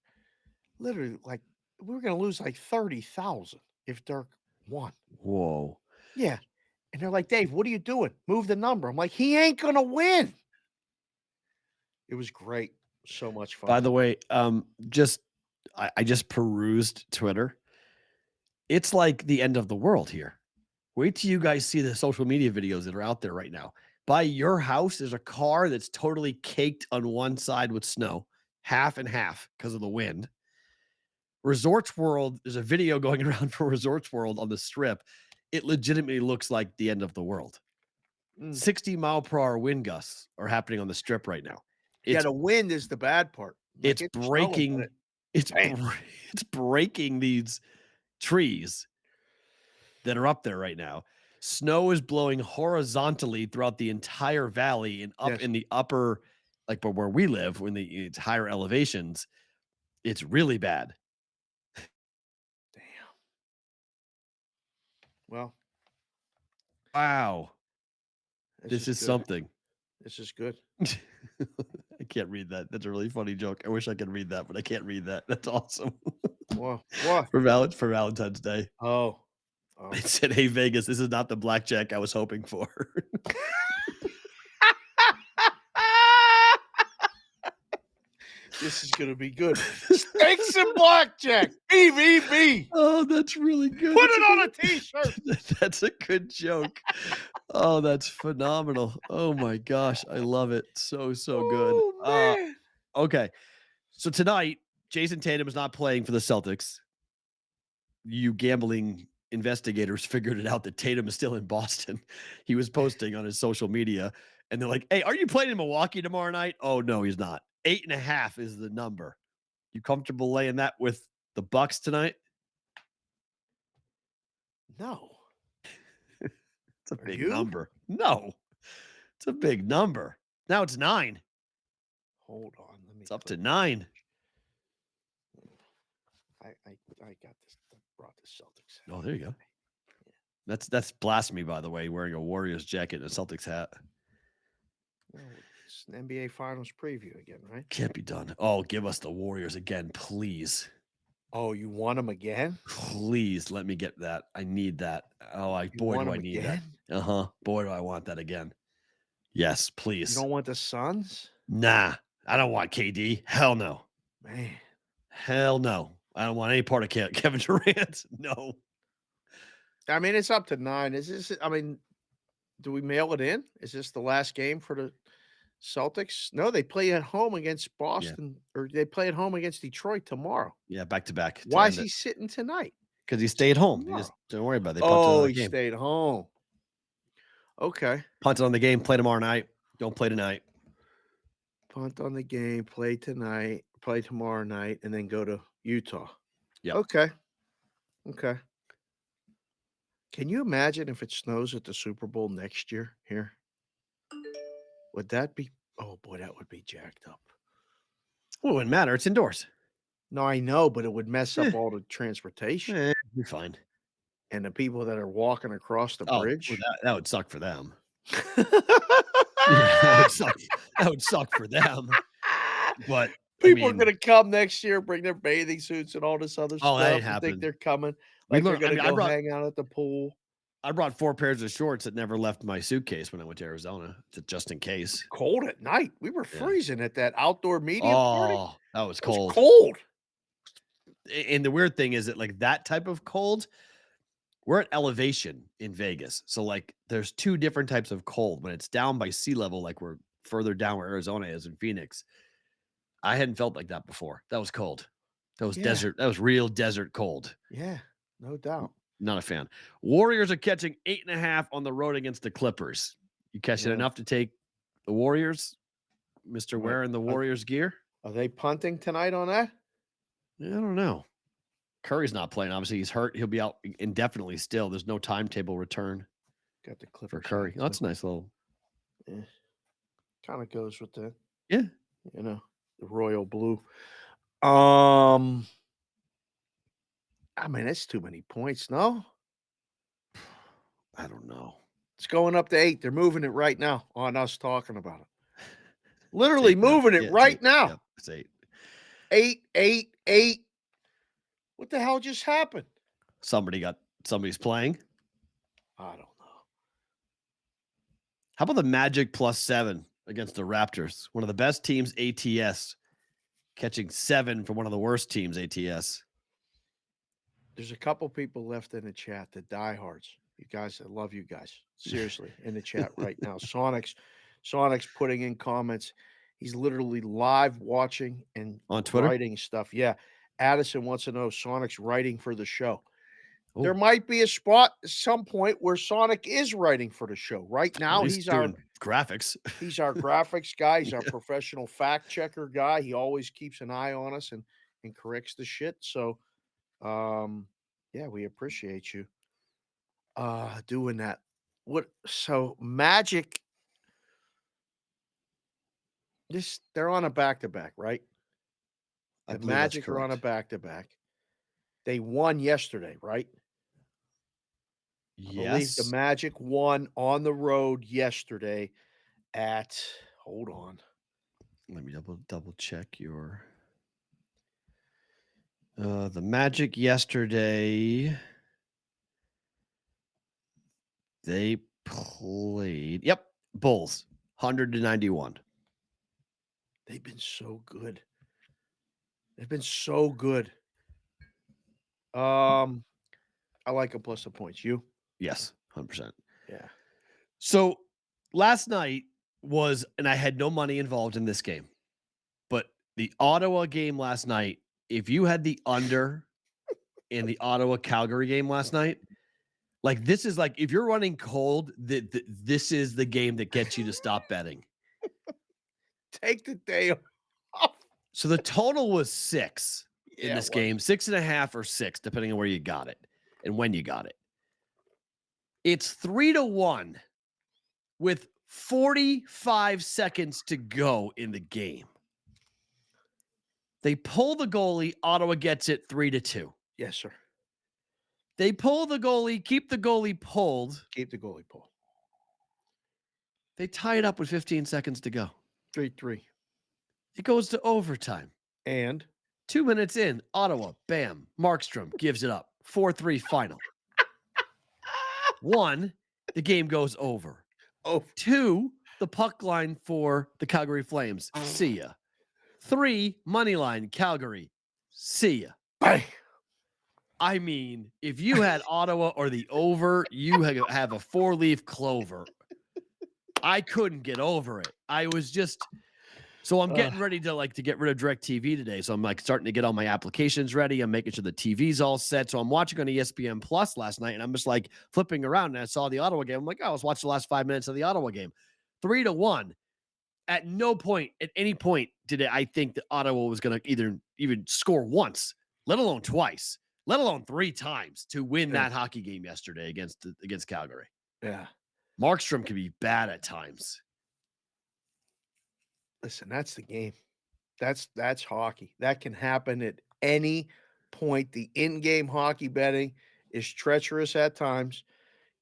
Literally, like we were going to lose like 30,000 if Dirk won. Whoa. Yeah. And they're like, Dave, what are you doing? Move the number. I'm like, he ain't going to win. It was great. So much fun. By the way, I just perused Twitter. It's like the end of the world here. Wait till you guys see the social media videos that are out there right now. By your house, there's a car that's totally caked on one side with snow, half and half because of the wind. Resorts World, there's a video going around for Resorts World on the strip. It legitimately looks like the end of the world. 60-mile-per-hour wind gusts are happening on the strip right now. The wind is the bad part. Like it's breaking. It's breaking these trees that are up there right now. Snow is blowing horizontally throughout the entire valley and up in the upper, like where we live, when it's higher elevations. It's really bad. Damn. Well. Wow. This is something. This is good. I can't read that. That's a really funny joke. I wish I could read that, but I can't read that. That's awesome. What? For Valentine's Day. Oh. It said, "Hey Vegas, this is not the blackjack I was hoping for." This is gonna be good. Steaks and blackjack. BVB. Oh, that's really good. Put it on a t-shirt. That's a good joke. Oh, that's phenomenal. Oh my gosh, I love it. So good. Okay. So tonight, Jason Tatum is not playing for the Celtics. You gambling investigators figured it out that Tatum is still in Boston. He was posting on his social media, and they're like, "Hey, are you playing in Milwaukee tomorrow night?" Oh, no, he's not. 8.5 is the number. You comfortable laying that with the Bucks tonight? No. It's a big number. No. It's a big number. Now it's 9. Hold on. It's up to 9. I got this. I brought the Celtics. Oh, there you go. Yeah. That's blasphemy, by the way, wearing a Warriors jacket and a Celtics hat. No, it's an NBA Finals preview again, right? Can't be done. Oh, give us the Warriors again, please. Oh, you want them again? Please let me get that. I need that. Oh, boy, do I need that. Boy, do I want that again. Yes, please. You don't want the Suns? Nah, I don't want KD. Hell no. Man. Hell no. I don't want any part of Kevin Durant. No. I mean, it's up to 9. Is this, I mean, do we mail it in? Is this the last game for the Celtics? No, they play at home against Boston, or they play at home against Detroit tomorrow. Yeah, back to back. Why is he sitting tonight? Because he stayed home. Just don't worry about it. He stayed home. Okay. Punted on the game, play tomorrow night. Don't play tonight. Punt on the game, play tonight, play tomorrow night, and then go to Utah. Yeah. Okay. Can you imagine if it snows at the Super Bowl next year here? Would that be? Oh boy, that would be jacked up. Well, it wouldn't matter. It's indoors. No, I know, but it would mess up all the transportation. You're fine. And the people that are walking across the bridge. Well, that would suck for them. That would suck for them. But people are going to come next year, bring their bathing suits and all this other stuff. That ain't I think they're happening. coming. Like they're going to go hang out at the pool. I brought 4 pairs of shorts that never left my suitcase when I went to Arizona, just in case. Cold at night. We were freezing at that outdoor media party. Oh, that was cold. Cold. And the weird thing is that, like, that type of cold, we're at elevation in Vegas. So, like, there's 2 different types of cold. When it's down by sea level, like we're further down where Arizona is in Phoenix, I hadn't felt like that before. That was cold. That was desert. That was real desert cold. Yeah, no doubt. Not a fan. Warriors are catching 8.5 on the road against the Clippers. You catching enough to take the Warriors, Mr. Wearing the Warriors gear? Are they punting tonight on that? I don't know. Curry's not playing. Obviously, he's hurt. He'll be out indefinitely still. There's no timetable return. Got the Clippers for Curry. That's a nice little. Yeah. Kind of goes with the. Yeah. You know, the royal blue. I mean, that's too many points, no? I don't know. It's going up to 8. They're moving it right now on us talking about it. Literally moving it right now. Yep, it's 8. 8, 8, 8. What the hell just happened? Somebody's playing. I don't know. How about the Magic +7 against the Raptors? One of the best teams, ATS, catching 7 from one of the worst teams, ATS. There's a couple people left in the chat, the diehards. You guys, I love you guys. Seriously, in the chat right now. Sonic's putting in comments. He's literally live watching and on Twitter writing stuff. Yeah. Addison wants to know Sonic's writing for the show. Ooh. There might be a spot at some point where Sonic is writing for the show. Right now, he's our graphics. He's our graphics guy. He's our professional fact checker guy. He always keeps an eye on us and corrects the shit. So, yeah, we appreciate you doing that. So Magic, they're on a back-to-back, right? The Magic are on a back-to-back. They won yesterday, right? Yes. I believe the Magic won on the road yesterday at, hold on. Let me double check your the Magic yesterday. They played, Bulls, 100-91. They've been so good. I like a plus of points. You? Yes, 100%. Yeah. So last night was, and I had no money involved in this game, but the Ottawa game last night, if you had the under in the Ottawa-Calgary game last night, like this is like if you're running cold, this is the game that gets you to stop betting. Take the day off. So the total was 6 in this game, 6.5 or 6, depending on where you got it and when you got it. It's 3-1 with 45 seconds to go in the game. They pull the goalie. Ottawa gets it 3-2. Yes, sir. They pull the goalie, keep the goalie pulled. Keep the goalie pulled. They tie it up with 15 seconds to go. 3-3. It goes to overtime. And 2 minutes in, Ottawa, bam, Markstrom gives it up. 4-3 final. 1, the game goes over. 2, the puck line for the Calgary Flames. See ya. 3, money line, Calgary. See ya. Bye. I mean, if you had Ottawa or the over, you have a 4-leaf clover. I couldn't get over it. I was just so I'm getting ready to get rid of DirecTV today. So I'm like starting to get all my applications ready. I'm making sure the TV's all set. So I'm watching on ESPN Plus last night, and I'm just like flipping around, and I saw the Ottawa game. I'm like, oh, let's watch the last 5 minutes of the Ottawa game. 3-1. At no point, at any point, did I think that Ottawa was going to even score once, let alone twice, let alone 3 times to win that hockey game yesterday against Calgary. Yeah. Markstrom can be bad at times. Listen, that's the game. That's hockey. That can happen at any point. The in-game hockey betting is treacherous at times.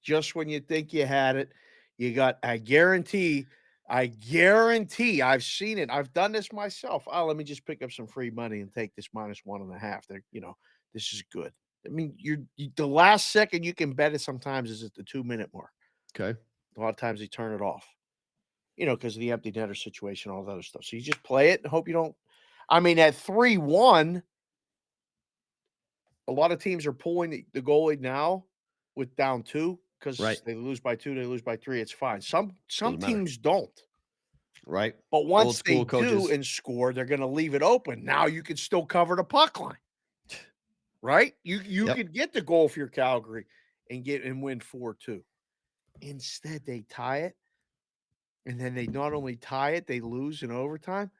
Just when you think you had it, you got, I guarantee, I've seen it. I've done this myself. Oh, let me just pick up some free money and take this -1.5. This is good. I mean, the last second you can bet it sometimes is at the 2-minute mark. Okay. A lot of times they turn it off, because of the empty netter situation, all that other stuff. So you just play it and hope you don't. I mean, at 3-1, a lot of teams are pulling the goalie now with down 2 because they lose by 2, they lose by 3. It's fine. Some teams don't. Right. But once they do and score, they're going to leave it open. Now you can still cover the puck line. Right? You could get the goal for your Calgary and win 4-2. Instead, they tie it. And then they not only tie it, they lose in overtime.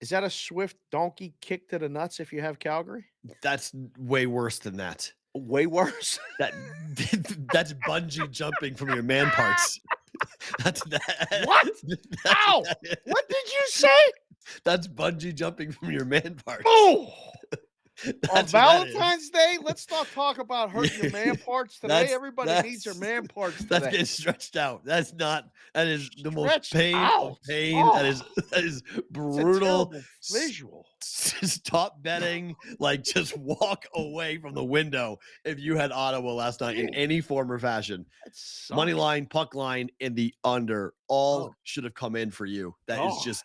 Is that a swift donkey kick to the nuts if you have Calgary? That's way worse than that. Way worse? That's bungee jumping from your man parts. What? Ow! What did you say? That's bungee jumping from your man parts. Oh! On Valentine's Day, let's not talk about hurting your man parts today. Everybody needs their man parts today. That's getting stretched out. That is the most pain. Oh. That is brutal. Visual. Stop betting. Just walk away from the window if you had Ottawa last night in any form or fashion. Money line, puck line, and the under all should have come in for you. That is just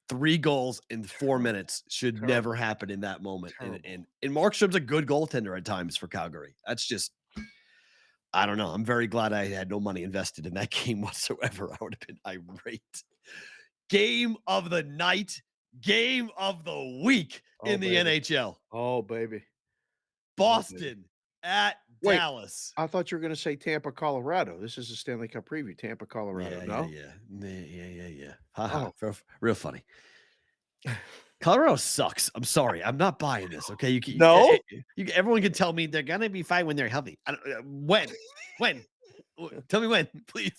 3 goals in 4 minutes should never happen in that moment. And Markstrom's a good goaltender at times for Calgary. That's just, I don't know. I'm very glad I had no money invested in that game whatsoever. I would have been irate. Game of the night, game of the week in the NHL. Oh, baby. Boston at Dallas. I thought you were going to say Tampa, Colorado. This is a Stanley Cup preview. Tampa, Colorado. Yeah. Real funny. Colorado sucks. I'm sorry. I'm not buying this. Okay. Everyone can tell me they're going to be fine when they're healthy. When? Tell me when, please.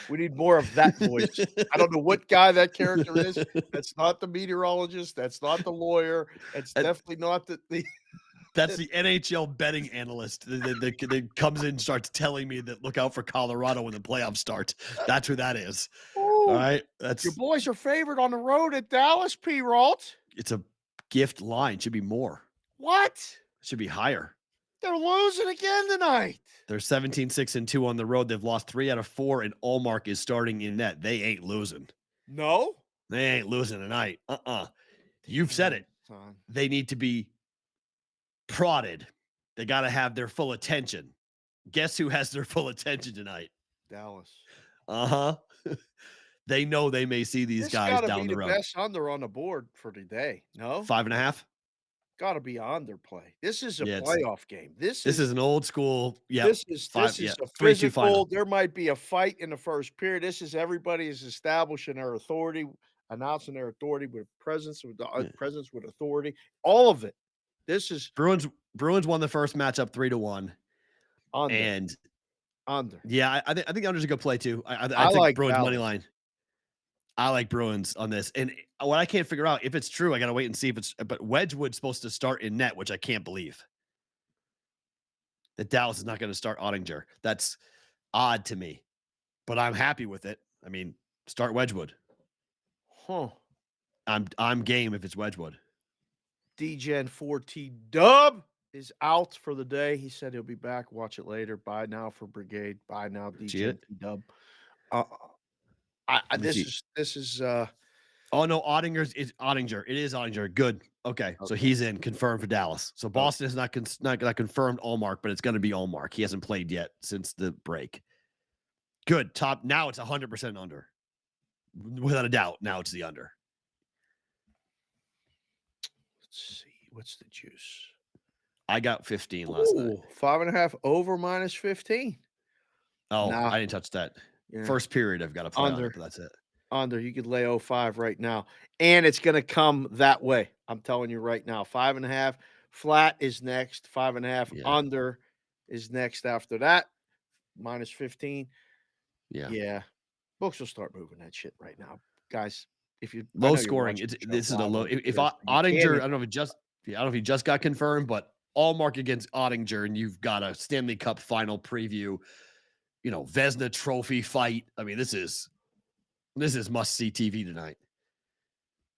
We need more of that voice. I don't know what guy that character is. That's not the meteorologist. That's not the lawyer. It's definitely not the That's the NHL betting analyst that comes in and starts telling me that look out for Colorado when the playoffs start. That's who that is. Ooh, all right. Your boys are favored on the road at Dallas, Perrault. It's a gift line. Should be more. What? Should be higher. They're losing again tonight. They're 17-6-2 on the road. They've lost 3 out of 4, and Allmark is starting in net. They ain't losing. No? They ain't losing tonight. You've said it. They need to be prodded. They got to have their full attention. Guess who has their full attention tonight? Dallas. They know they may see these guys down the road. Best under on the board for today. No, 5.5. Got to be underplay. This is a playoff game. This is an old school. Yeah, this is a 3-2 final. There might be a fight in the first period. This is everybody is establishing their authority, announcing their authority with presence, with authority. All of it. This is Bruins won the first matchup 3-1. And under. Yeah, I think under's a good play too. I think like Bruins money line. I like Bruins on this. And what I can't figure out, if it's true, I got to wait and see if it's, but Wedgwood's supposed to start in net, which I can't believe. That Dallas is not going to start Ottinger. That's odd to me, but I'm happy with it. I mean, start Wedgwood. Huh. I'm game if it's Wedgwood. DGen 4T Dub is out for the day. He said he'll be back. Watch it later. Bye now for Brigade. Bye now, DGen Dub. This is oh no, Ottinger. It is Ottinger. Good. Okay. So he's in, confirmed for Dallas. So Boston is not confirmed Allmark, but it's going to be Allmark. He hasn't played yet since the break. Good. Top. Now it's 100% under. Without a doubt. Now it's the under. Let's see. What's the juice? I got 15 last night. 5.5 over minus 15. Oh, nah. I didn't touch that. Yeah. First period, I've got to play under. But that's it. Under. You could lay 0.5 right now. And it's going to come that way. I'm telling you right now. 5.5 flat is next. 5.5 under is next after that. Minus 15. Yeah. Yeah. Books will start moving that shit right now. Guys, if you low scoring, this is a low. If Ottinger, I don't know if he just got confirmed, but Allmark against Ottinger, and you've got a Stanley Cup final preview. You know, Vezina Trophy fight. I mean, this is must-see TV tonight.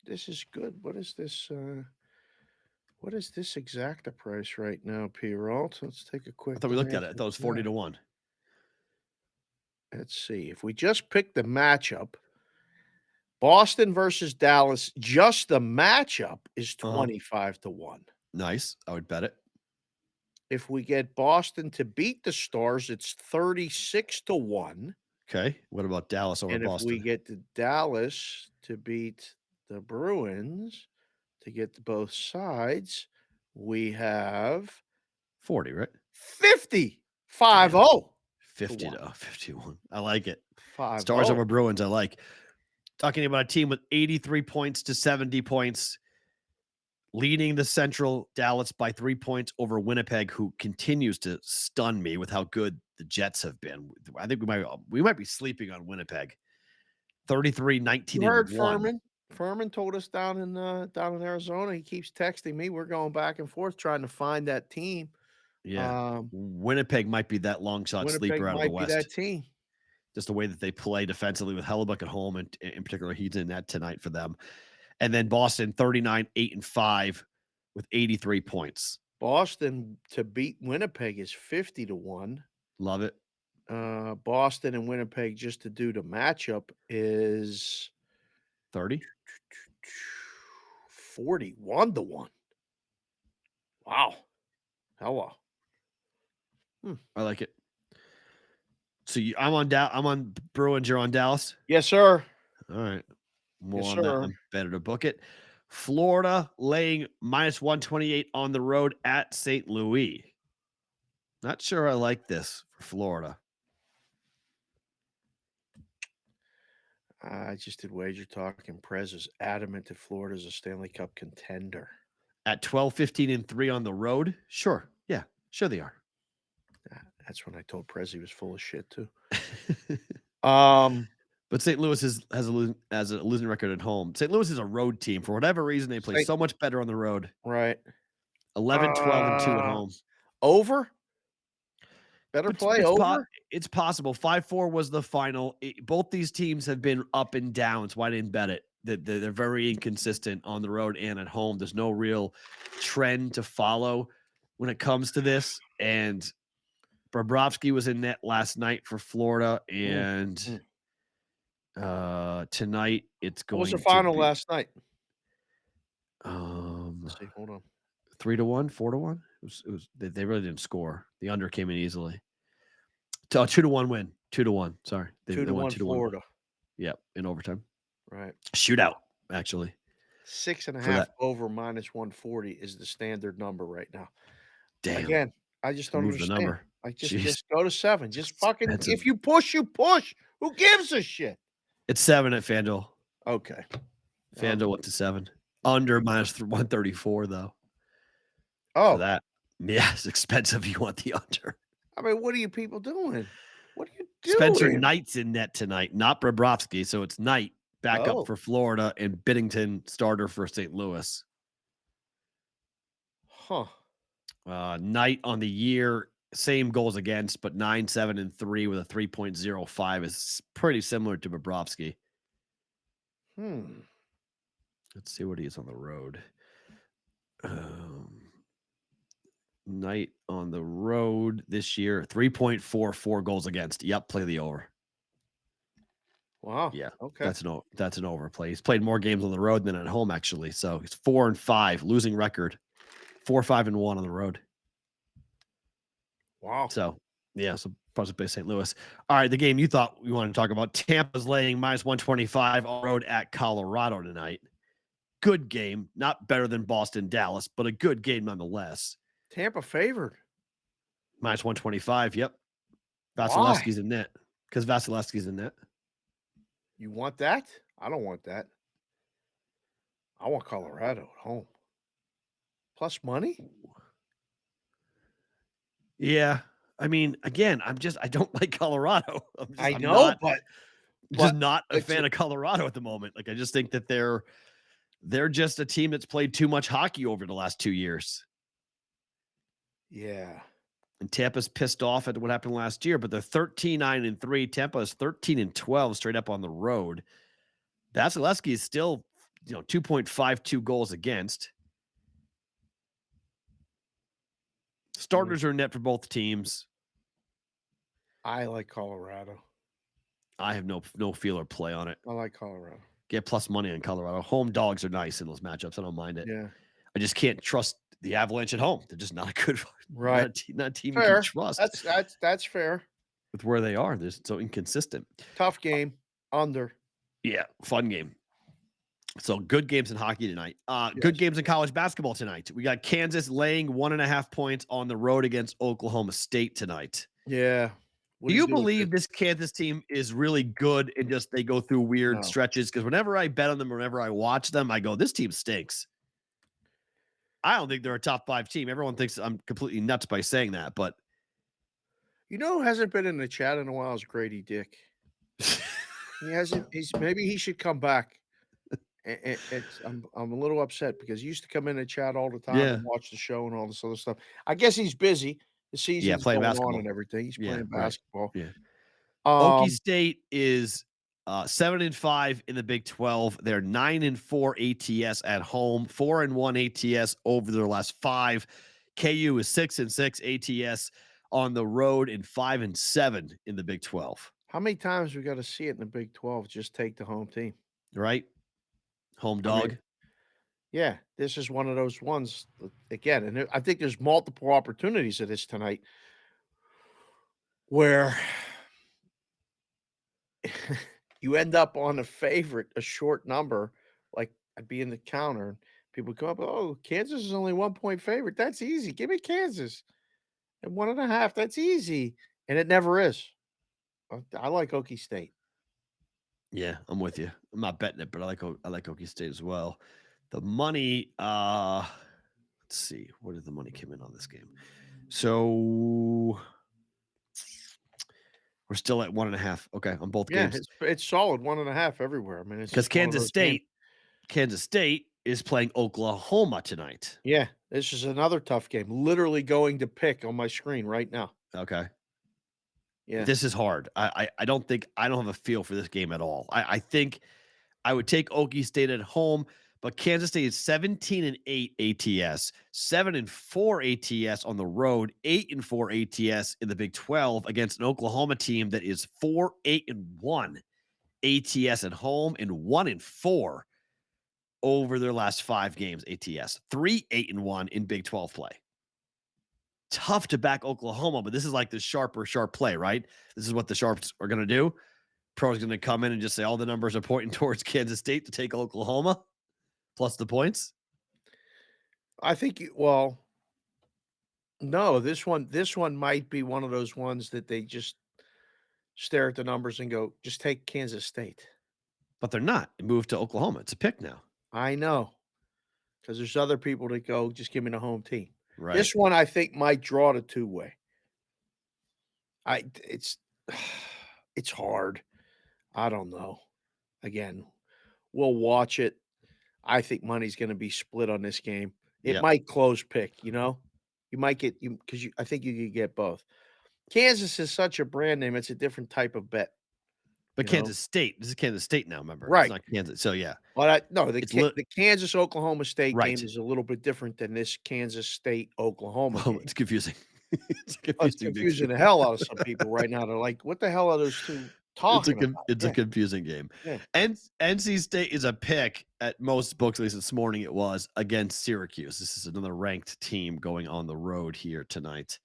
This is good. What is this? What is this exacta price right now, Perrault? Let's take a quick. I thought we looked at it. I thought it was 40-1. Let's see. If we just pick the matchup, Boston versus Dallas, just the matchup is 25-1. Nice. I would bet it. If we get Boston to beat the Stars, it's 36-1. Okay. What about Dallas over Boston? And if we get the Dallas to beat the Bruins to get to both sides, we have 40, right? 50. 5-0. 50-51. I like it. 5-0. Stars over Bruins, I like. Talking about a team with 83 points to 70 points. Leading the Central, Dallas by 3 points over Winnipeg, who continues to stun me with how good the Jets have been. I think we might be sleeping on Winnipeg. 33-19. You heard Furman. Furman told us down in Arizona. He keeps texting me. We're going back and forth trying to find that team. Yeah, Winnipeg might be that long shot sleeper out of the West. That team. Just the way that they play defensively with Hellebuck at home, and in particular, he's in that tonight for them. And then Boston 39-8-5 with 83 points. Boston to beat Winnipeg is 50-1. Love it. Boston and Winnipeg just to do the matchup is 30. 41-1. Wow. Hello. I like it. So I'm on Bruins. You're on Dallas. Yes, sir. All right. More on that. I'm better to book it. Florida laying minus 128 on the road at St. Louis. Not sure I like this for Florida. I just did wager talk, and Prez is adamant that Florida is a Stanley Cup contender. At 12-15-3 on the road? Sure. Yeah, sure they are. That's when I told Prez he was full of shit too. But St. Louis has a losing record at home. St. Louis is a road team. For whatever reason, they play so much better on the road. Right. 11-12-2 at home. Over? Better play over? It's possible. 5-4 was the final. Both these teams have been up and down, so I didn't bet it. They're very inconsistent on the road and at home. There's no real trend to follow when it comes to this. And Bobrovsky was in net last night for Florida, and tonight it's going. What was the final last night? Let's see. Hold on. 3-1, 4-1. It was. They really didn't score. The under came in easily. 2-1 win. 2-1. Sorry, they won 2-1 Florida. Yep, in overtime. Right. Shootout, actually. 6.5 over -140 is the standard number right now. Damn. Again, I just don't understand. The number. Like, just go to 7. Just fucking expensive. if you push, you push. Who gives a shit? It's 7 at FanDuel. Okay. FanDuel went to 7. Under -134, though. Oh. For that. Yeah, it's expensive. You want the under. I mean, what are you people doing? What are you doing? Spencer Knight's in net tonight, not Bobrovsky. So it's Knight, backup for Florida, and Binnington, starter for St. Louis. Huh. Knight on the year, same goals against, but 9, 7, and 3 with a 3.05 is pretty similar to Bobrovsky. Let's see what he is on the road. Knight on the road this year, 3.44 goals against. Yep, play the over. Wow. Yeah. Okay. That's an overplay. He's played more games on the road than at home, actually. So he's 4-5, losing record. 4-5-1 on the road. Wow. So yeah, so possibly St. Louis. All right, the game you thought we wanted to talk about. Tampa's laying -125 on the road at Colorado tonight. Good game, not better than Boston, Dallas, but a good game nonetheless. Tampa favored. -125. Yep. Vasilevsky's in net because Vasilevsky's in net. You want that? I don't want that. I want Colorado at home. Plus money? Yeah. I mean, again, I don't like Colorado. I'm not a fan of Colorado at the moment. Like, I just think that they're just a team that's played too much hockey over the last 2 years. Yeah. And Tampa's pissed off at what happened last year, but they're 13-9-3. Tampa is 13-12 straight up on the road. Vasilevsky is still, 2.52 goals against. Starters are in net for both teams. I like Colorado. I have no feel or play on it. I like Colorado. Get plus money on Colorado. Home dogs are nice in those matchups. I don't mind it. Yeah. I just can't trust the Avalanche at home. They're just not a good, right? Not a team fair. you can trust. That's fair. With where they are, they're so inconsistent. Tough game. Under. Yeah, fun game. So good games in hockey tonight. Good games in college basketball tonight. We got Kansas laying 1.5 points on the road against Oklahoma State tonight. Yeah. Do you believe this Kansas team is really good and just they go through weird stretches? Because whenever I bet on them, whenever I watch them, I go, this team stinks. I don't think they're a top 5 team. Everyone thinks I'm completely nuts by saying that, but who hasn't been in the chat in a while is Grady Dick. He hasn't. Maybe he should come back. I'm a little upset because he used to come in the chat all the time and watch the show and all this other stuff. I guess he's busy. The season's playing going basketball on and everything. He's playing basketball. Right. Yeah. Okie State is 7-5 in the Big 12. They're 9-4 ATS at home, 4-1 ATS over their last 5. KU is 6-6 ATS on the road and 5-7 in the Big 12. How many times we got to see it in the Big 12? Just take the home team, right? Home dog. Yeah, this is one of those ones again, and I think there's multiple opportunities of this tonight where you end up on a short number, like I'd be in the counter, and people come up, oh, Kansas is only 1 point favorite. That's easy. Give me Kansas. And 1.5, that's easy. And it never is. I like Okie State. Yeah, I'm with you. I'm not betting it, but I like Okie State as well. The money, let's see, where did the money come in on this game? So we're still at 1.5. Okay, on both games. It's solid 1.5 everywhere. I mean, it's because Kansas State is playing Oklahoma tonight. Yeah, this is another tough game. Literally going to pick on my screen right now. Okay. Yeah, this is hard. I don't have a feel for this game at all. I think I would take Okie State at home. But Kansas State is 17-8 ATS, 7-4 ATS on the road, 8-4 ATS in the Big 12 against an Oklahoma team that is 4-8-1 ATS at home and 1-4 over their last 5 games ATS, 3-8-1 in Big 12 play. Tough to back Oklahoma, but this is like the sharp play, right? This is what the Sharps are going to do. Pro's going to come in and just say all the numbers are pointing towards Kansas State to take Oklahoma plus the points? I think no, this one might be one of those ones that they just stare at the numbers and go, just take Kansas State. But they're not. It moved to Oklahoma. It's a pick now. I know. Because there's other people that go, just give me the home team. Right. This one I think might draw the two-way. It's hard. I don't know. Again, we'll watch it. I think money's going to be split on this game. It might close pick, you know? You might get because I think you could get both. Kansas is such a brand name, it's a different type of bet. But Kansas State, this is Kansas State now, remember? Right. It's not Kansas. So yeah. But the Kansas Oklahoma State right. game is a little bit different than this Kansas State Oklahoma game. It's confusing. It's confusing the hell out of some people right now. They're like, what the hell are those two talking about? It's a confusing game. Yeah. And NC State is a pick at most books, at least this morning it was, against Syracuse. This is another ranked team going on the road here tonight.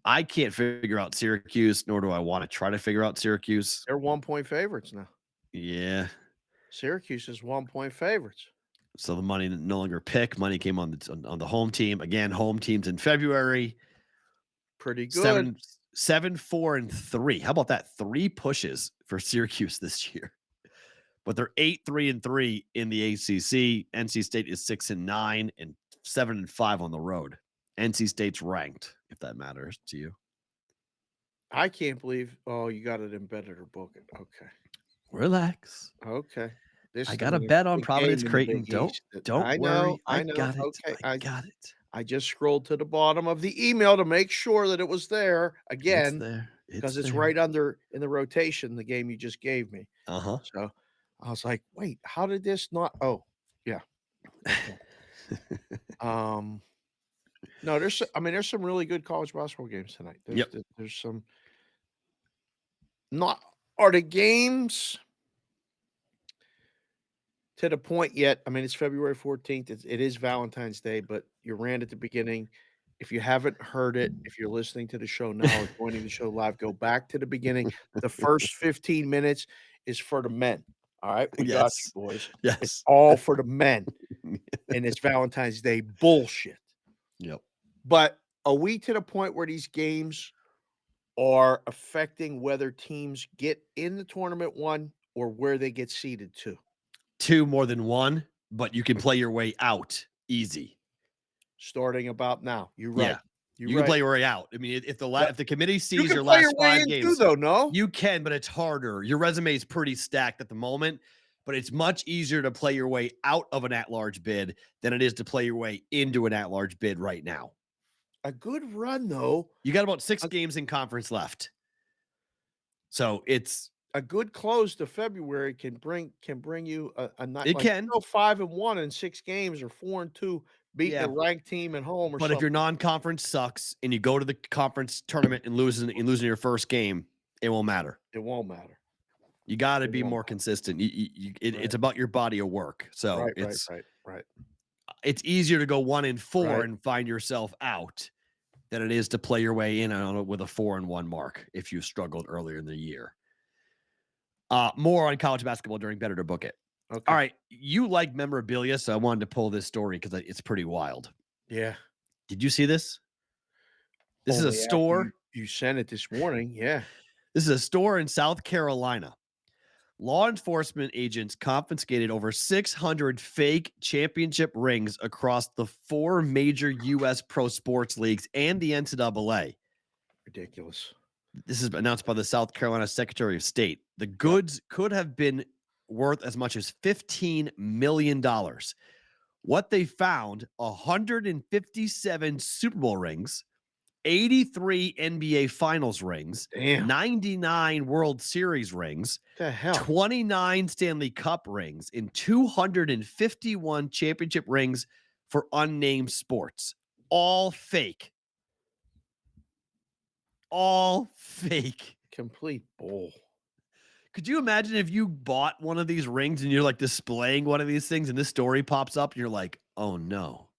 I can't figure out Syracuse, nor do I want to try to figure out Syracuse. They're 1-point favorites now. Yeah. Syracuse is 1-point favorites. So the money no longer pick. Money came on the home team. Again, home teams in February. Pretty good. 7-4-3. How about that? 3 pushes for Syracuse this year. But they're 8-3-3 in the ACC. NC State is 6-9 and 7-5 on the road. NC State's ranked, if that matters to you. I can't believe. Oh, you got it embedded or book it. Okay. Relax. Okay. I got a bet on Providence Creighton. Don't worry. I got it. Okay. I got it. I just scrolled to the bottom of the email to make sure that it was there again. It's there. Because it's right under in the rotation, the game you just gave me. Uh-huh. So I was like, wait, how did this not? Oh, yeah. Okay. No, there's some really good college basketball games tonight. There's some are the games to the point yet. I mean, it's February 14th. It is Valentine's Day, but you ran at the beginning. If you haven't heard it, if you're listening to the show now or joining the show live, go back to the beginning. The first 15 minutes is for the men. All right. We got you, boys. Yes. It's all for the men. And it's Valentine's Day bullshit. Yep. But are we to the point where these games are affecting whether teams get in the tournament one or where they get seeded to? 2 more than 1, but you can play your way out easy. Starting about now. You're right. Yeah. You can play your way out. I mean, if the committee sees you your last 5 games, too, though, no, you can, but it's harder. Your resume is pretty stacked at the moment, but it's much easier to play your way out of an at-large bid than it is to play your way into an at-large bid right now. A good run, though. You got about 6 games in conference left, so it's a good close to February can bring you a night. It can go 5-1 in 6 games or 4-2. Beating a ranked team at home, but if your non-conference sucks and you go to the conference tournament and losing your first game, it won't matter. It won't matter. You got to be more consistent. It's about your body of work. So right. It's easier to go 1-4 and find yourself out than it is to play your way in with a 4-1 mark if you struggled earlier in the year. More on college basketball during Better to Book It. Okay. All right. You like memorabilia, so I wanted to pull this story because it's pretty wild. Yeah. Did you see this? This is a store. You sent it this morning. Yeah. This is a store in South Carolina. Law enforcement agents confiscated over 600 fake championship rings across the 4 major U.S. pro sports leagues and the NCAA. Ridiculous. This is announced by the South Carolina Secretary of State. The goods could have been worth as much as $15 million. What they found, 157 Super Bowl rings, 83 NBA Finals rings, 99 World Series rings, 29 Stanley Cup rings, and 251 championship rings for unnamed sports. All fake. All fake. Complete bull. Could you imagine if you bought one of these rings and you're like displaying one of these things and this story pops up and you're like, oh no,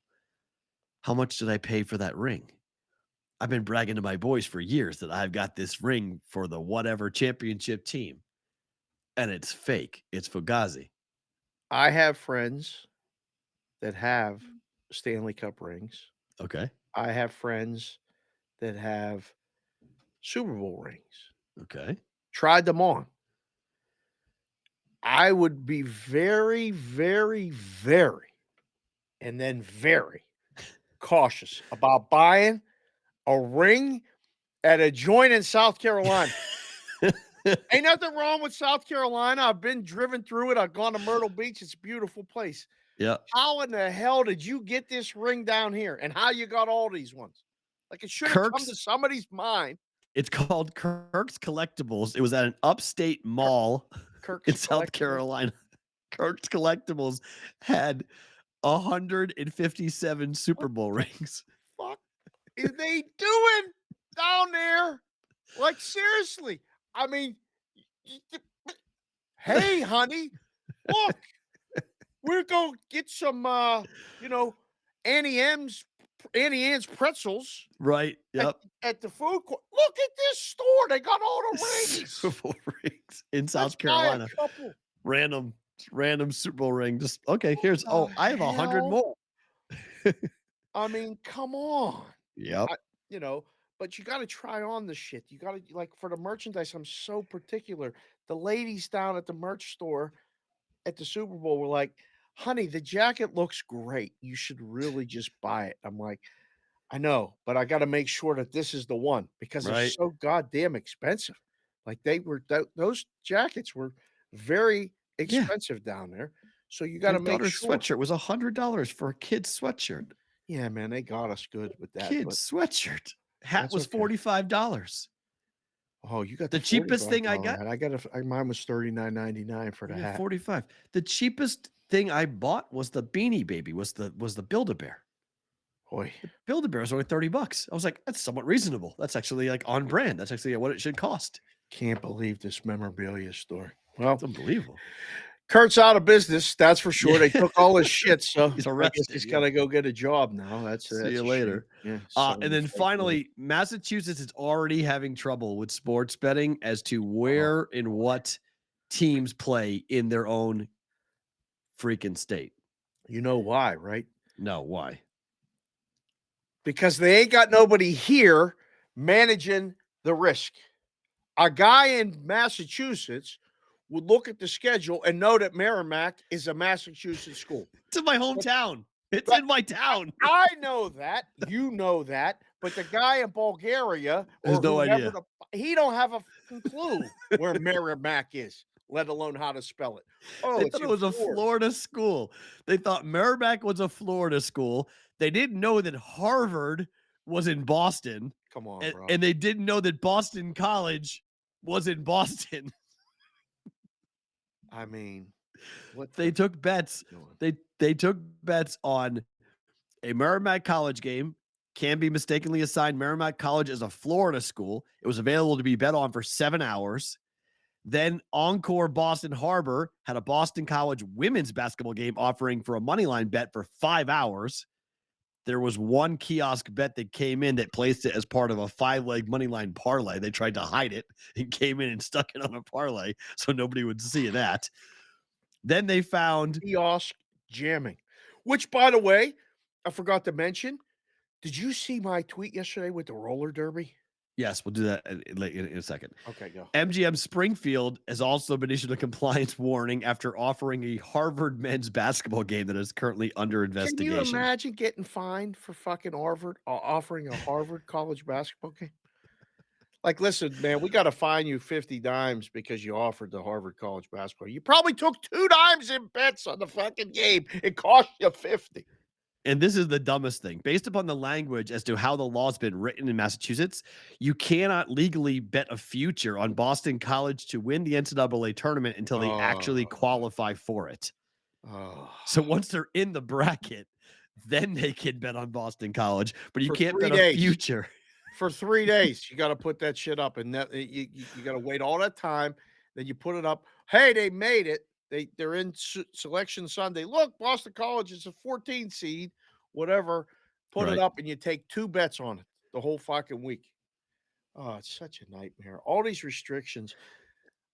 how much did I pay for that ring? I've been bragging to my boys for years that I've got this ring for the whatever championship team. And it's fake. It's Fugazi. I have friends that have Stanley Cup rings. Okay. I have friends that have Super Bowl rings. Okay. Tried them on. I would be very, very, very, and then very cautious about buying a ring at a joint in South Carolina. Ain't nothing wrong with South Carolina. I've been driven through it. I've gone to Myrtle Beach. It's a beautiful place. Yeah. How in the hell did you get this ring down here? And how you got all these ones? Like, it should have come to somebody's mind. It's called Kirk's Collectibles. It was at an upstate mall in South Carolina. Kirk's Collectibles had 157 Super Bowl rings. Fuck is they doing down there? Like, seriously. I mean, hey, honey, look, we're going to get some, Annie Ann's pretzels. Right. Yep. At the food court. Look at this store. They got all the rings. Super Bowl rings in South Carolina. Random Super Bowl ring. Just okay. Here's I have 100 more. I mean, come on. Yep. But you got to try on the shit. You got to, like, for the merchandise, I'm so particular. The ladies down at the merch store at the Super Bowl were like, honey, the jacket looks great. You should really just buy it. I'm like, I know, but I got to make sure that this is the one because they're so goddamn expensive. Like, they were, those jackets were very expensive down there. So you got to make sure. Sweatshirt was $100 for a kid's sweatshirt. Yeah, man, they got us good with that. Kid's sweatshirt. Hat was $45. Oh, you got the cheapest thing I got. Mine was $39.99 for the hat. 45. The cheapest thing I bought was the Beanie Baby. Was the Build-A-Bear. Boy, Build-A-Bear was only $30. I was like, that's somewhat reasonable. That's actually like on brand. That's actually what it should cost. Can't believe this memorabilia store. Well, it's unbelievable. Kurt's out of business, that's for sure. They took all his shit, so he's arrested. He's got to go get a job now. See you later. Yeah. And then finally, Massachusetts is already having trouble with sports betting as to where and what teams play in their own freaking state. You know why, right? No, why? Because they ain't got nobody here managing the risk. A guy in Massachusetts would look at the schedule and know that Merrimack is a Massachusetts school. It's in my hometown. It's in my town. I know that. You know that. But the guy in Bulgaria has no idea. He don't have a clue where Merrimack is, let alone how to spell it. Oh, they thought it was a Florida school. They thought Merrimack was a Florida school. They didn't know that Harvard was in Boston. Come on, bro. And they didn't know that Boston College was in Boston. I mean, they took bets. They took bets on a Merrimack College game. Can be mistakenly assigned Merrimack College as a Florida school. It was available to be bet on for 7 hours. Then Encore Boston Harbor had a Boston College women's basketball game offering for a moneyline bet for 5 hours. There was one kiosk bet that came in that placed it as part of a 5-leg moneyline parlay. They tried to hide it and came in and stuck it on a parlay so nobody would see that. Then they found kiosk jamming, which, by the way, I forgot to mention. Did you see my tweet yesterday with the roller derby? Yes, we'll do that in a second. Okay, go. MGM Springfield has also been issued a compliance warning after offering a Harvard men's basketball game that is currently under investigation. Can you imagine getting fined for fucking Harvard offering a Harvard college basketball game? Like, listen, man, we got to fine you 50 dimes because you offered the Harvard college basketball. You probably took 2 dimes in bets on the fucking game. It cost you 50. And this is the dumbest thing. Based upon the language as to how the law's been written in Massachusetts, you cannot legally bet a future on Boston College to win the NCAA tournament until they actually qualify for it. So once they're in the bracket, then they can bet on Boston College, but you can't bet a future. For 3 days, you got to put that shit up, and that you got to wait all that time. Then you put it up. Hey, they made it. They're in Selection Sunday. Look, Boston College is a 14 seed, whatever. Put it up, and you take 2 bets on it. the whole fucking week. Oh, it's such a nightmare. All these restrictions.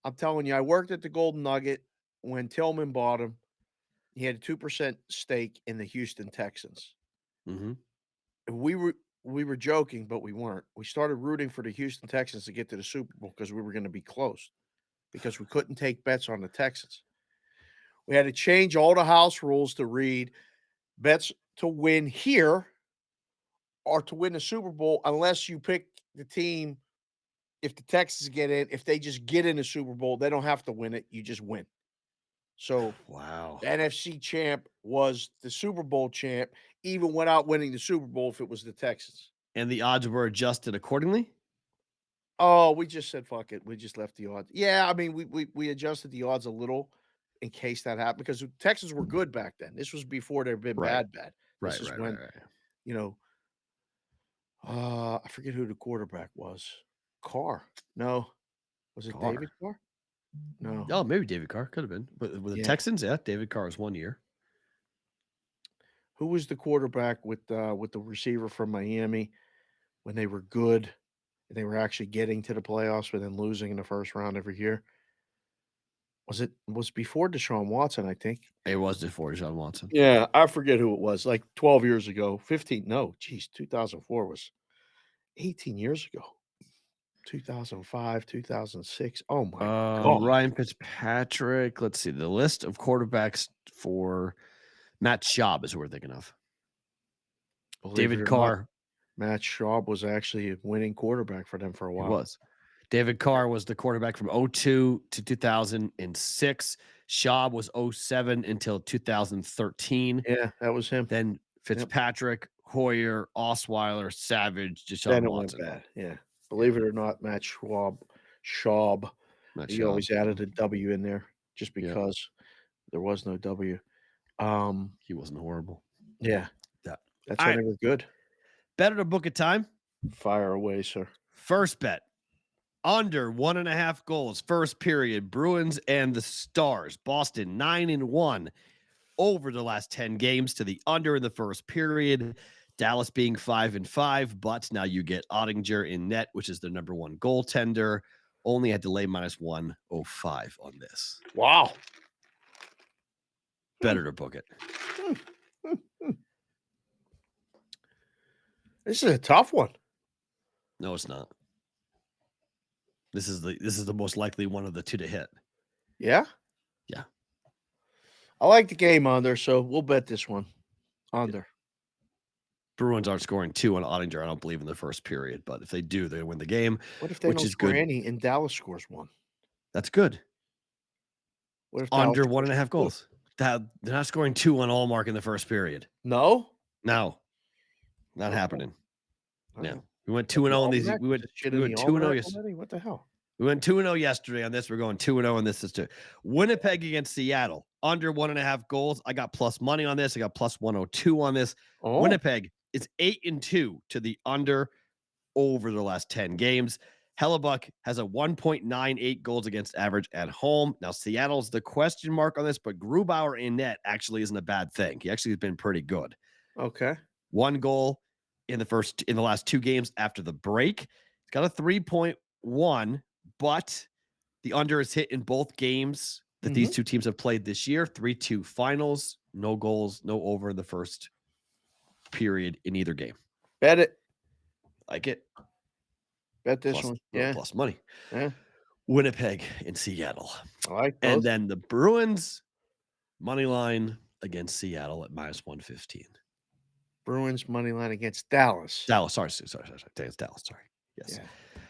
I'm telling you, I worked at the Golden Nugget when Tillman bought him. He had a 2% stake in the Houston Texans. Mm-hmm. We were joking, but we weren't. We started rooting for the Houston Texans to get to the Super Bowl because we were going to be close because we couldn't take bets on the Texans. We had to change all the house rules to read bets to win here or to win the Super Bowl unless you pick the team. If the Texans get in, if they just get in the Super Bowl, they don't have to win it. You just win. So, wow. The NFC champ was the Super Bowl champ, even without winning the Super Bowl if it was the Texans. And the odds were adjusted accordingly? Oh, we just said, fuck it. We just left the odds. Yeah, I mean, we adjusted the odds a little in case that happened because the Texans were good back then. This was before they've been bad. This is when, you know, I forget who the quarterback was. Carr. No. Was it Carr. David Carr? No. Oh, maybe David Carr. Could have been. But with the Texans, David Carr was 1 year. Who was the quarterback with the receiver from Miami when they were good and they were actually getting to the playoffs but then losing in the first round every year? Was before Deshaun Watson, I think. It was before Deshaun Watson. Yeah, I forget who it was. Like 12 years ago. 15. No, geez, 2004 was 18 years ago. 2005, 2006. Oh my God. Ryan Fitzpatrick. Let's see. The list of quarterbacks for Matt Schaub is who we're thinking of. David Carr. Matt Schaub was actually a winning quarterback for them for a while. He was. David Carr was the quarterback from 2002 to 2006. Schaub was 2007 until 2013. Yeah, that was him. Then Fitzpatrick, Hoyer, Osweiler, Savage, Deshaun Watson. Went bad. Yeah. Believe it or not, Matt Schaub. He always added a W in there just because there was no W. He wasn't horrible. Yeah. That's why they were good. Better to book a time? Fire away, sir. First bet. Under 1.5 goals. First period. Bruins and the Stars. Boston 9-1 over the last 10 games to the under in the first period. Dallas being 5-5, but now you get Ottinger in net, which is the number one goaltender. Only had to lay -105 on this. Wow. Better to book it. This is a tough one. No, it's not. This is the most likely one of the two to hit. Yeah? Yeah. I like the game under, so we'll bet this one. Under. Bruins aren't scoring 2 on Ottinger, I don't believe, in the first period. But if they do, they win the game. What if they don't score any and Dallas scores 1? That's good. What if under 1.5 goals? They're not scoring 2 on Allmark in the first period. No? No. Not happening. No. We went 2-0 on these. We went 2-0 yesterday. What the hell? We went 2-0 yesterday on this. We're going 2-0 on this. Winnipeg against Seattle. Under 1.5 goals. I got plus money on this. I got plus 102 on this. Oh. Winnipeg is 8-2 to the under over the last 10 games. Hellebuck has a 1.98 goals against average at home. Now, Seattle's the question mark on this, but Grubauer in net actually isn't a bad thing. He actually has been pretty good. Okay. 1 goal in the last 2 games after the break. He's got a 3.1, but the under is hit in both games that these two teams have played this year. 3-2 finals, no goals, no over in the first period in either game. Bet it. Like it. Bet this one. Yeah. Plus money. Yeah. Winnipeg and Seattle. I like those. And then the Bruins money line against Seattle at -115. Bruins money line against Dallas. Sorry. It's Dallas. Sorry. Yes. Yeah.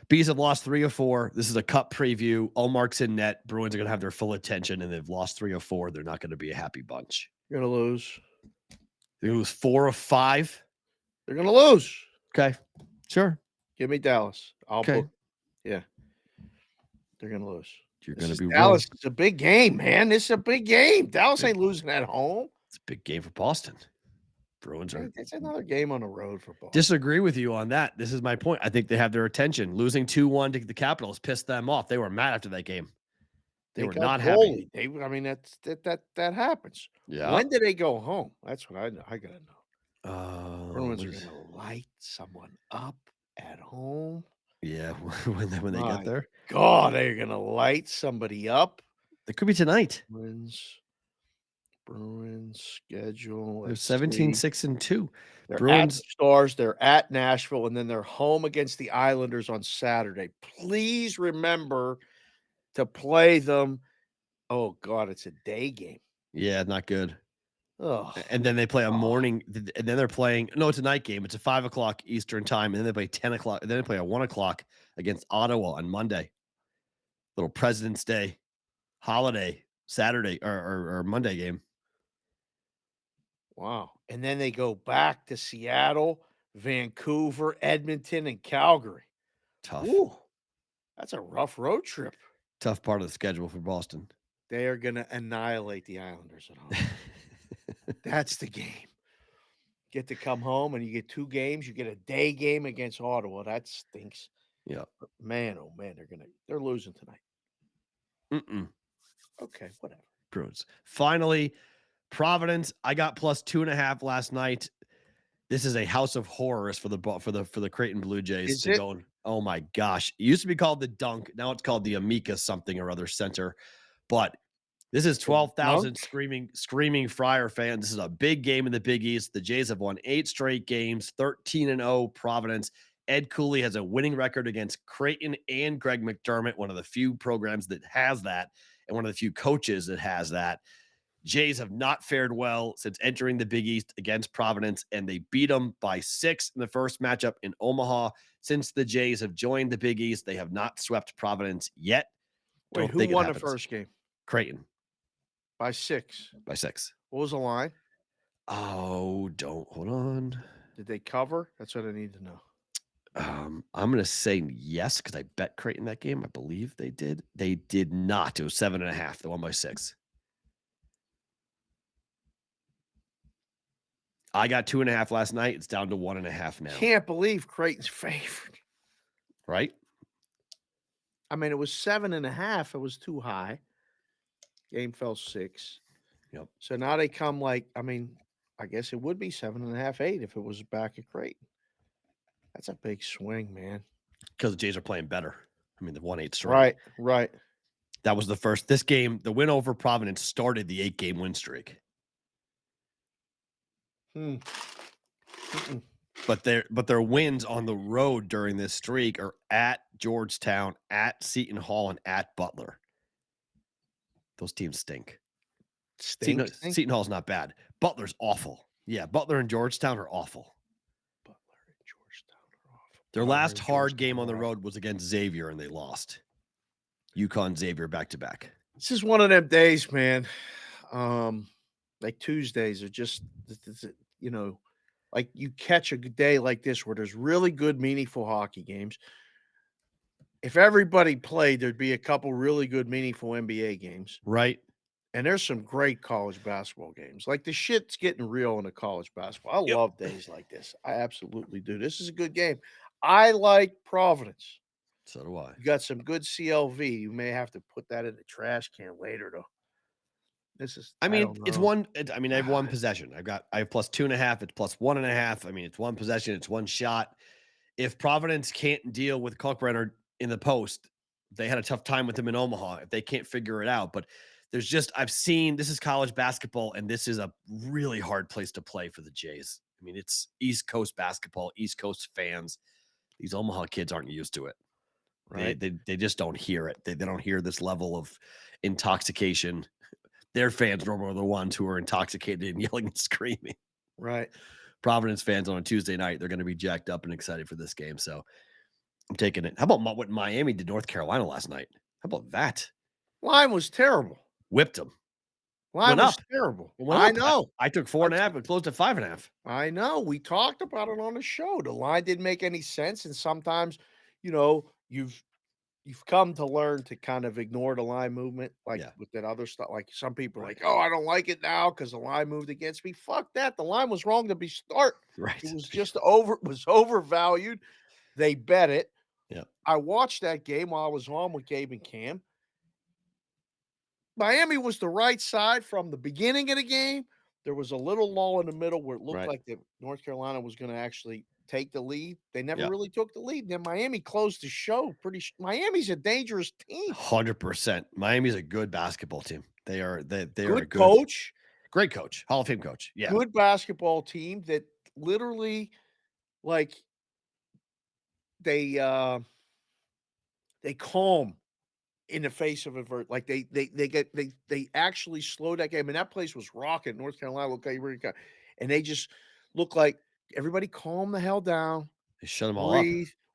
Bees have lost 3 of 4. This is a cup preview. Allmark's in net. Bruins are going to have their full attention, and they've lost 3 of 4. They're not going to be a happy bunch. You're going to lose. They're going to lose 4 of 5. They're going to lose. Okay. Sure. Give me Dallas. Okay. Yeah. They're going to lose. You're going to be Dallas. It's a big game, man. This is a big game. Dallas ain't losing at home. It's a big game for Boston. Bruins are. It's another game on the road for Boston. Disagree with you on that. This is my point. I think they have their attention. Losing 2-1 to the Capitals pissed them off. They were mad after that game. They were not happy. That happens. Yeah. When did they go home? That's what I gotta know. Bruins are was gonna light someone up. at home. Yeah, when they get there. God, they're going to light somebody up. It could be tonight. Bruins schedule. They're 17-6-2. They're Bruins at the Stars, they're at Nashville, and then they're home against the Islanders on Saturday. Please remember to play them. Oh, God, it's a day game. Yeah, not good. Oh, and then they play a morning, and then they're playing. No, it's a night game. It's a 5:00 Eastern time, and then they play 10:00. And then they play a 1:00 against Ottawa on Monday. Little President's Day holiday Saturday or Monday game. Wow. And then they go back to Seattle, Vancouver, Edmonton, and Calgary. Tough. Ooh, that's a rough road trip. Tough part of the schedule for Boston. They are going to annihilate the Islanders at home. That's the game. Get to come home, and you get 2 games. You get a day game against Ottawa. That stinks. Yeah. But man, oh man, they're losing tonight. Okay, whatever. Bruins. Finally, Providence. I got plus 2.5 last night. This is a house of horrors for the Creighton Blue Jays to go. Oh my gosh. It used to be called the Dunk. Now it's called the Amica something or other center. But this is 12,000 screaming Friar fans. This is a big game in the Big East. The Jays have won 8 straight games, 13-0 Providence. Ed Cooley has a winning record against Creighton and Greg McDermott, one of the few programs that has that, and one of the few coaches that has that. Jays have not fared well since entering the Big East against Providence, and they beat them by 6 in the first matchup in Omaha. Since the Jays have joined the Big East, they have not swept Providence yet. Wait, who won the first game? Creighton. By 6. By 6. What was the line? Oh, hold on. Did they cover? That's what I need to know. I'm going to say yes, because I bet Creighton that game. I believe they did. They did not. It was 7.5. They won by 6. I got 2.5 last night. It's down to 1.5 now. Can't believe Creighton's favored. Right? I mean, it was 7.5. It was too high. Game fell 6. Yep. So now they come I guess it would be 7.5, 8 if it was back at Creighton. That's a big swing, man. Because the Jays are playing better. I mean, they've won 8 straight. Right. That was this game, the win over Providence started the 8-game win streak. But their wins on the road during this streak are at Georgetown, at Seton Hall, and at Butler. Those teams stink. Seton Hall's not bad. Butler's awful. Yeah, Butler and Georgetown are awful. Their last hard game on the road was against Xavier, and they lost. UConn, Xavier, back-to-back. This is one of them days, man. Like Tuesdays are just, like you catch a day like this where there's really good, meaningful hockey games. If everybody played, there'd be a couple really good, meaningful NBA games. Right. And there's some great college basketball games. Like the shit's getting real in the college basketball. I love days like this. I absolutely do. This is a good game. I like Providence. So do I. You got some good CLV. You may have to put that in the trash can later, though. I have one possession. I have plus 2.5. It's plus 1.5. I mean, it's one possession. It's one shot. If Providence can't deal with Kalkbrenner in the post, they had a tough time with him in Omaha. If they can't figure it out, but I've seen, this is college basketball, and this is a really hard place to play for the Jays. I mean, it's East Coast basketball, East Coast fans. These Omaha kids aren't used to it. Right? They just don't hear it. They don't hear this level of intoxication. Their fans normally are the ones who are intoxicated and yelling and screaming. Right. Providence fans on a Tuesday night, they're going to be jacked up and excited for this game. So I'm taking it. How about what Miami did North Carolina last night? How about that? Line was terrible. Whipped them. Line was terrible. I know. I took 4.5 and closed at 5.5. I know. We talked about it on the show. The line didn't make any sense. And sometimes, you've come to learn to kind of ignore the line movement, with that other stuff. Like some people are like, oh, I don't like it now because the line moved against me. Fuck that. The line was wrong to start. Right. It was just overvalued. They bet it. Yeah. I watched that game while I was on with Gabe and Cam. Miami was the right side from the beginning of the game. There was a little lull in the middle where it looked like North Carolina was going to actually take the lead. They never really took the lead. Then Miami closed the show. Miami's a dangerous team. 100%. Miami's a good basketball team. They are a good coach. Great coach. Hall of Fame coach. Yeah. Good basketball team that literally like they calm in the face of adversity. Like they actually slow that game. And that place was rocking. North Carolina, and they just look like everybody calm the hell down. They shut them all up.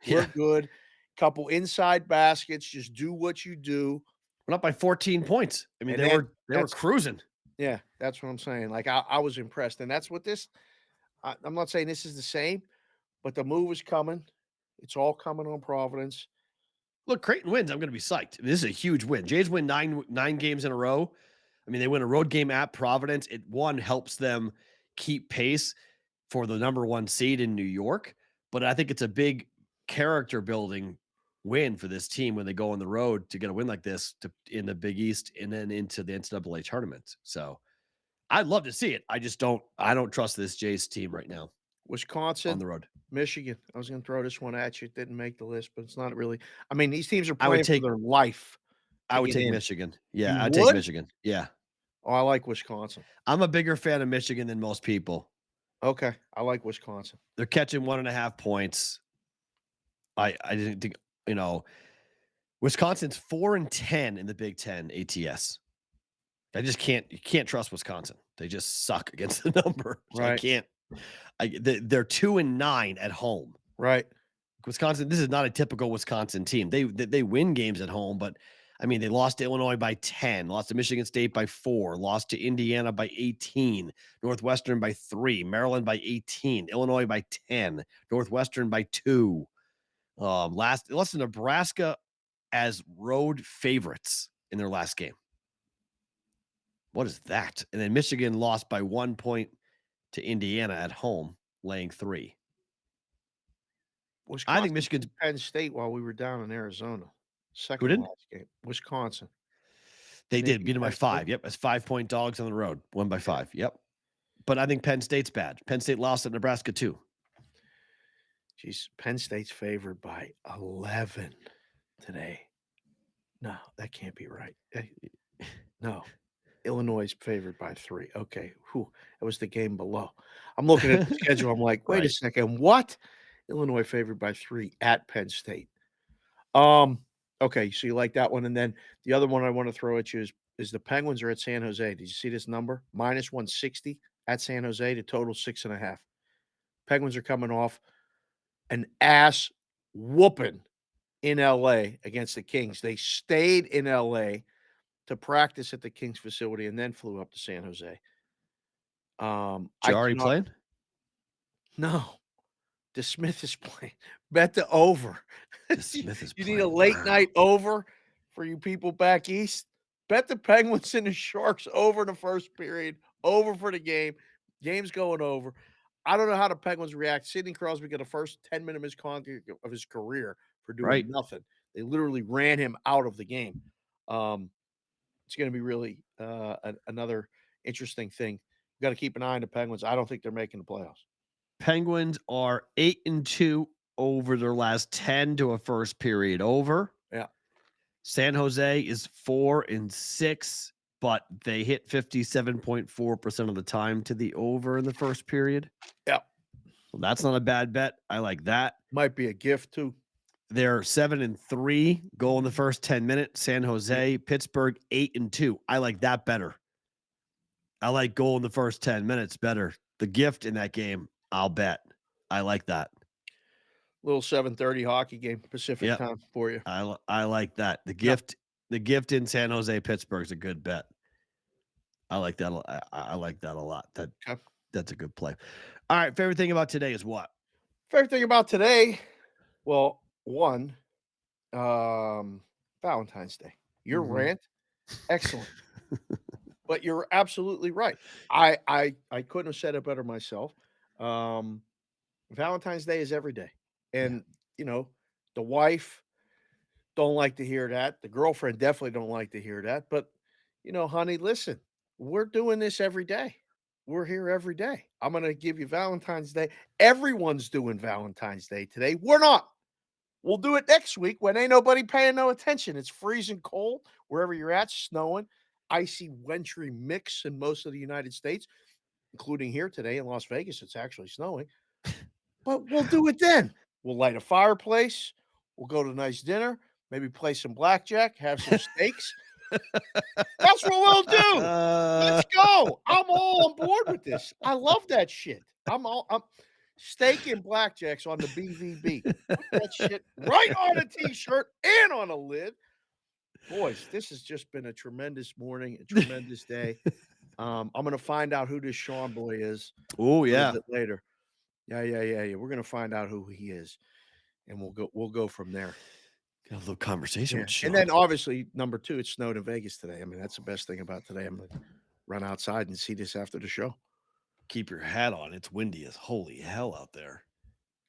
We're good. Couple inside baskets. Just do what you do. We're up by 14 points. I mean, they were cruising. Yeah, that's what I'm saying. Like I was impressed, and that's what this. I'm not saying this is the same, but the move is coming. It's all coming on Providence. Look, Creighton wins. I'm going to be psyched. This is a huge win. Jays win nine games in a row. I mean, they win a road game at Providence. It helps them keep pace for the number 1 seed in New York. But I think it's a big character building win for this team when they go on the road to get a win like this in the Big East and then into the NCAA tournament. So I'd love to see it. I don't trust this Jays team right now. Wisconsin on the road. Michigan. I was going to throw this one at you. It didn't make the list, but it's not really. I mean, these teams are playing for their life. I would take Michigan. Yeah, I'd take Michigan. Yeah. Oh, I like Wisconsin. I'm a bigger fan of Michigan than most people. Okay. I like Wisconsin. They're catching 1.5 points. I didn't think, Wisconsin's 4-10 in the Big Ten ATS. You can't trust Wisconsin. They just suck against the number. So right. They're 2-9 at home. Right. Wisconsin, this is not a typical Wisconsin team. They win games at home, but I mean, they lost to Illinois by 10, lost to Michigan State by 4, lost to Indiana by 18, Northwestern by 3, Maryland by 18, Illinois by 10, Northwestern by 2. Lost to Nebraska as road favorites in their last game. What is that? And then Michigan lost by 1 point to Indiana at home, laying 3. Wisconsin, I think Michigan's Penn State while we were down in Arizona. Who did? Last game. Wisconsin. They did beat them by 5. Yep, as 5-point dogs on the road, won by 5. Yep. But I think Penn State's bad. Penn State lost at Nebraska too. Jeez, Penn State's favored by 11 today. No, that can't be right. No. Illinois is favored by 3. Okay. It was the game below. I'm looking at the schedule. I'm like, wait a second. What? Illinois favored by 3 at Penn State. Okay, so you like that one. And then the other one I want to throw at you is the Penguins are at San Jose. Did you see this number? Minus 160 at San Jose to total 6.5. Penguins are coming off an ass whooping in LA against the Kings. They stayed in LA to practice at the Kings facility and then flew up to San Jose. Jari playing? No. DeSmith is playing. Bet the over. DeSmith is you need a late night over for you people back east. Bet the Penguins and the Sharks over the first period, over for the game. Game's going over. I don't know how the Penguins react. Sidney Crosby got the first 10 minutes of his career for doing nothing. They literally ran him out of the game. It's going to be really another interesting thing. We've got to keep an eye on the Penguins. I don't think they're making the playoffs. Penguins are 8-2 over their last 10 to a first period over. Yeah. San Jose is 4-6, but they hit 57.4% of the time to the over in the first period. Yeah. So that's not a bad bet. I like that. Might be a gift too. They're 7-3, go in the first 10 minutes. San Jose, Pittsburgh 8-2. I like that better. I like goal in the first 10 minutes better. The gift in that game, I'll bet. I like that. Little 7:30 hockey game, Pacific time for you. I like that. The gift in San Jose, Pittsburgh is a good bet. I like that. I like that a lot. That's a good play. All right. Favorite thing about today is what? Favorite thing about today? Well, one, Valentine's Day. Your rant, excellent. But you're absolutely right. I couldn't have said it better myself. Valentine's Day is every day. And, the wife don't like to hear that. The girlfriend definitely don't like to hear that. But, honey, listen, we're doing this every day. we're here every day. I'm going to give you Valentine's Day. Everyone's doing Valentine's Day today. We're not. We'll do it next week when ain't nobody paying no attention. It's freezing cold wherever you're at, snowing, icy, wintry mix in most of the United States, including here today in Las Vegas. It's actually snowing. But we'll do it then. We'll light a fireplace. We'll go to a nice dinner, maybe play some blackjack, have some steaks. That's what we'll do. Let's go. I'm all on board with this. I love that shit. I'm steak and blackjacks on the BVB. Put that shit right on a t-shirt and on a lid. Boys, this has just been a tremendous morning, a tremendous day. I'm gonna find out who this Sean boy is. Oh, yeah. A little bit later. Yeah. We're gonna find out who he is, and we'll go from there. Got a little conversation with Sean. And then obviously number 2, it snowed in Vegas today. I mean, that's the best thing about today. I'm gonna run outside and see this after the show. Keep your hat on. It's windy as holy hell out there.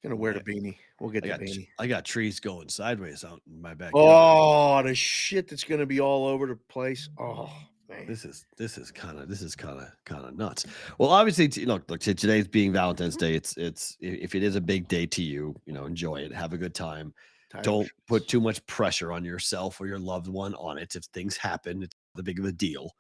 Gonna wear the beanie. We'll get the beanie. I got trees going sideways out in my backyard. Oh, the shit that's gonna be all over the place. Oh man, this is kind of nuts. Well, obviously, look. Today's being Valentine's Day. It's if it is a big day to you, enjoy it. Have a good time. Don't put too much pressure on yourself or your loved one on it. If things happen, it's not big of a deal.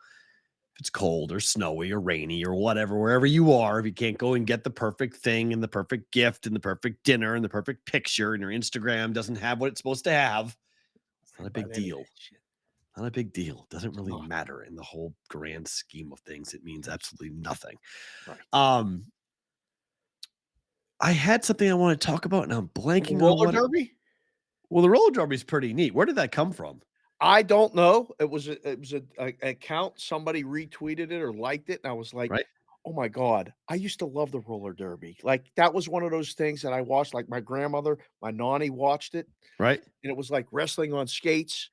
If it's cold or snowy or rainy or whatever, wherever you are, if you can't go and get the perfect thing and the perfect gift and the perfect dinner and the perfect picture and your Instagram doesn't have what it's supposed to have, it's not a big deal. Not a big deal. It doesn't really matter in the whole grand scheme of things. It means absolutely nothing. Right. I had something I want to talk about and I'm blanking. Roller derby? Well, the roller derby is pretty neat. Where did that come from? I don't know. It was an account. Somebody retweeted it or liked it, and I was like, right. Oh my God, I used to love the roller derby. Like that was one of those things that I watched. Like my grandmother, my nanny watched it. Right. And it was like wrestling on skates.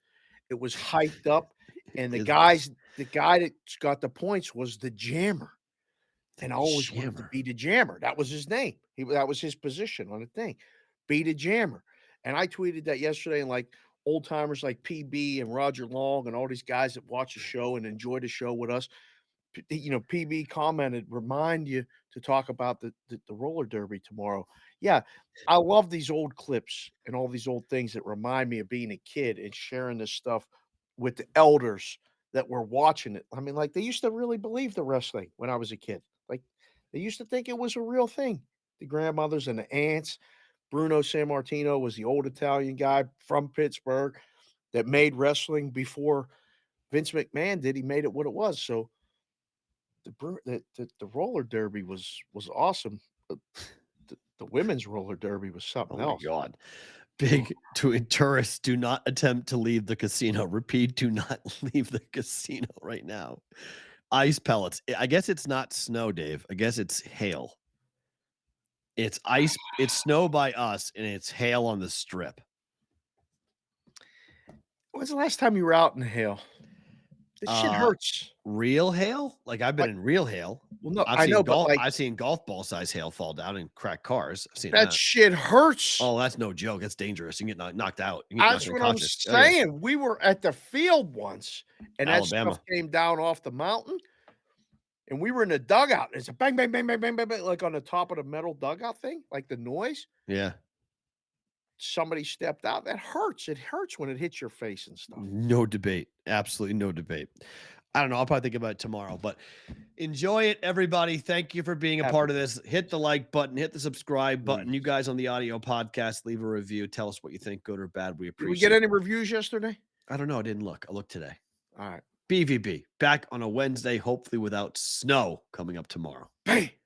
It was hyped up. And the guy that got the points was the jammer. And I always wanted to be the jammer. That was his name. That was his position on the thing. Be the jammer. And I tweeted that yesterday, and like old timers like PB and Roger Long and all these guys that watch the show and enjoy the show with us, PB commented, remind you to talk about the roller derby tomorrow. Yeah, I love these old clips and all these old things that remind me of being a kid and sharing this stuff with the elders that were watching it. I mean, like they used to really believe the wrestling when I was a kid. Like they used to think it was a real thing. The grandmothers and the aunts. Bruno Sammartino was the old Italian guy from Pittsburgh that made wrestling before Vince McMahon did. He made it what it was. So the roller derby was awesome. The women's roller derby was something else. Oh my God. Big tourists, do not attempt to leave the casino. Repeat, do not leave the casino right now. Ice pellets. I guess it's not snow, Dave. I guess it's hail. It's ice. It's snow by us, and it's hail on the strip. When's the last time you were out in the hail? This shit hurts. Real hail? Like I've been in real hail. Well, no, I know, but I've seen golf ball size hail fall down and crack cars. I've seen that shit hurts. Oh, that's no joke. That's dangerous. You get knocked out. That's what I'm saying. Oh, yeah. We were at the field once, and Alabama. That stuff came down off the mountain. And we were in the dugout. It's a bang, bang, bang, bang, bang, bang, bang, like on the top of the metal dugout thing, like the noise. Yeah. Somebody stepped out. That hurts. It hurts when it hits your face and stuff. No debate. Absolutely no debate. I don't know. I'll probably think about it tomorrow, but enjoy it, everybody. Thank you for being a part of this. Hit the like button, hit the subscribe button. You guys on the audio podcast, leave a review. Tell us what you think, good or bad. We appreciate it. Did we get any reviews yesterday? I don't know. I didn't look. I looked today. All right. BVB back on a Wednesday, hopefully without snow coming up tomorrow. Hey.